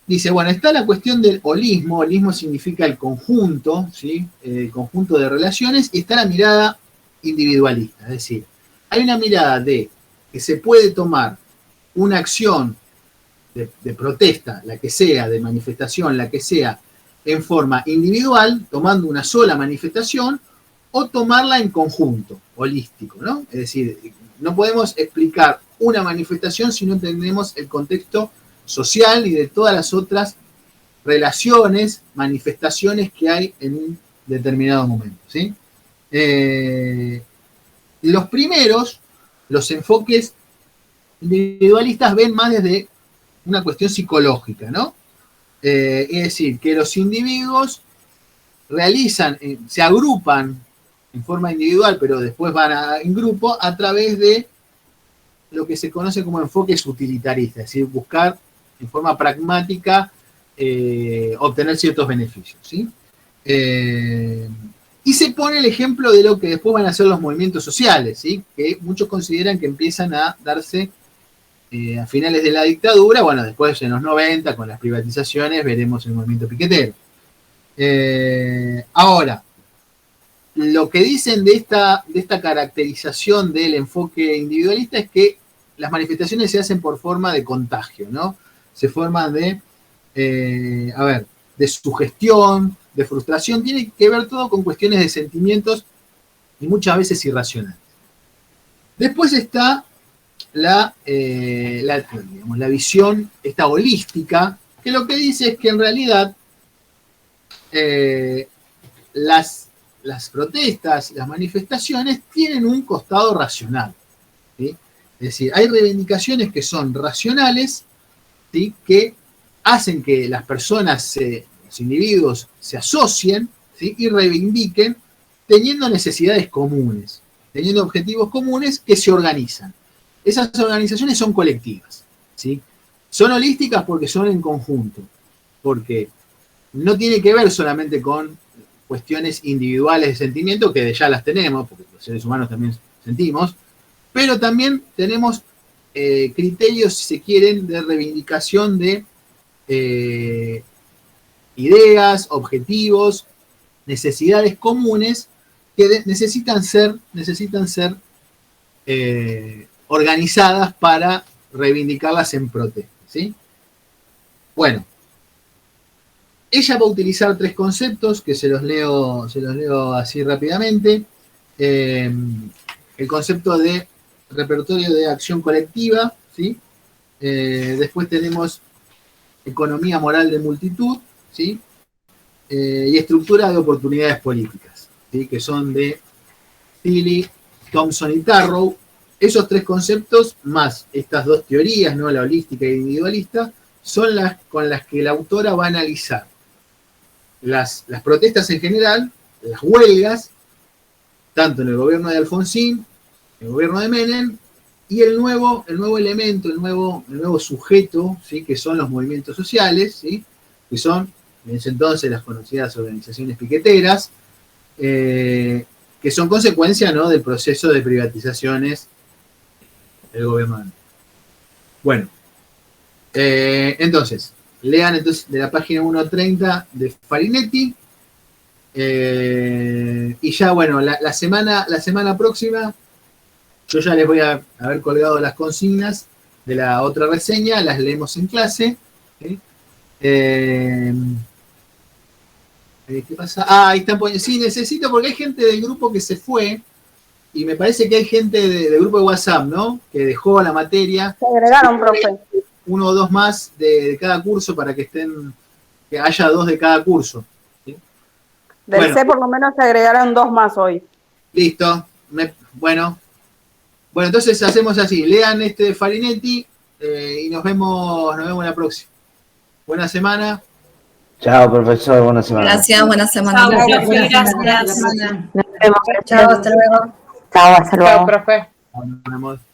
Dice, bueno, está la cuestión del holismo. Holismo significa el conjunto, ¿sí? El conjunto de relaciones, y está la mirada individualista. Es decir, hay una mirada de que se puede tomar una acción de protesta, la que sea, de manifestación, la que sea, en forma individual, tomando una sola manifestación, o tomarla en conjunto, holístico, ¿no? Es decir, no podemos explicar una manifestación si no entendemos el contexto social y de todas las otras relaciones, manifestaciones que hay en un determinado momento, ¿sí? Los primeros, los enfoques individualistas, ven más desde una cuestión psicológica, ¿no? Es decir, que los individuos realizan, se agrupan en forma individual, pero después van en grupo a través de lo que se conoce como enfoques utilitaristas, es decir, buscar en forma pragmática obtener ciertos beneficios, ¿sí? Y se pone el ejemplo de lo que después van a ser los movimientos sociales, ¿sí? Que muchos consideran que empiezan a darse a finales de la dictadura. Bueno, después en los 90, con las privatizaciones, veremos el movimiento piquetero. Ahora, lo que dicen de esta caracterización del enfoque individualista es que las manifestaciones se hacen por forma de contagio, ¿no? Se forman de sugestión, de frustración, tiene que ver todo con cuestiones de sentimientos y muchas veces irracionales. Después está la visión, esta holística, que lo que dice es que en realidad las protestas, las manifestaciones tienen un costado racional, ¿sí? Es decir, hay reivindicaciones que son racionales, ¿sí? Que hacen que las personas, los individuos, se asocien, ¿sí? Y reivindiquen teniendo necesidades comunes, teniendo objetivos comunes que se organizan. Esas organizaciones son colectivas, ¿sí? Son holísticas porque son en conjunto, porque no tiene que ver solamente con cuestiones individuales de sentimiento, que ya las tenemos, porque los seres humanos también sentimos, pero también tenemos criterios, si se quieren, de reivindicación de ideas, objetivos, necesidades comunes que necesitan ser organizadas para reivindicarlas en protesta, ¿sí? Bueno, ella va a utilizar 3 conceptos que se los leo así rápidamente. El concepto de repertorio de acción colectiva, ¿sí? Después tenemos economía moral de multitud, ¿sí? Y estructura de oportunidades políticas, ¿sí? Que son de Tilly, Thompson y Tarrow. Esos 3 conceptos, más estas 2 teorías, ¿no? La holística y individualista, son las con las que la autora va a analizar las protestas en general, las huelgas, tanto en el gobierno de Alfonsín, el gobierno de Menem, y el nuevo elemento, el nuevo sujeto, ¿sí? Que son los movimientos sociales, ¿sí? Que son, en ese entonces, las conocidas organizaciones piqueteras, que son consecuencia, ¿no? Del proceso de privatizaciones del gobierno de Menem. Bueno, entonces, lean entonces de la página 1.30 de Farinetti, y ya, bueno, la semana próxima yo ya les voy a haber colgado las consignas de la otra reseña, las leemos en clase, ¿sí? ¿Qué pasa? Ah, ahí están poniendo. Sí, necesito, porque hay gente del grupo que se fue, y me parece que hay gente del grupo de WhatsApp, ¿no? Que dejó la materia. Se agregaron, profe. Uno o dos más de cada curso para que estén, que haya 2 de cada curso. ¿Sí? Del Bueno. C por lo menos se agregaron 2 más hoy. Listo. Bueno, entonces hacemos así. Lean Farinetti y nos vemos la próxima. Buena semana. Chao, profesor, buena semana. Gracias, buena semana. Chao, Gracias, profe, gracias. gracias. Hasta la próxima. Nos vemos. Chao, hasta luego. Chao, hasta luego. Chao, profe. Nos vemos.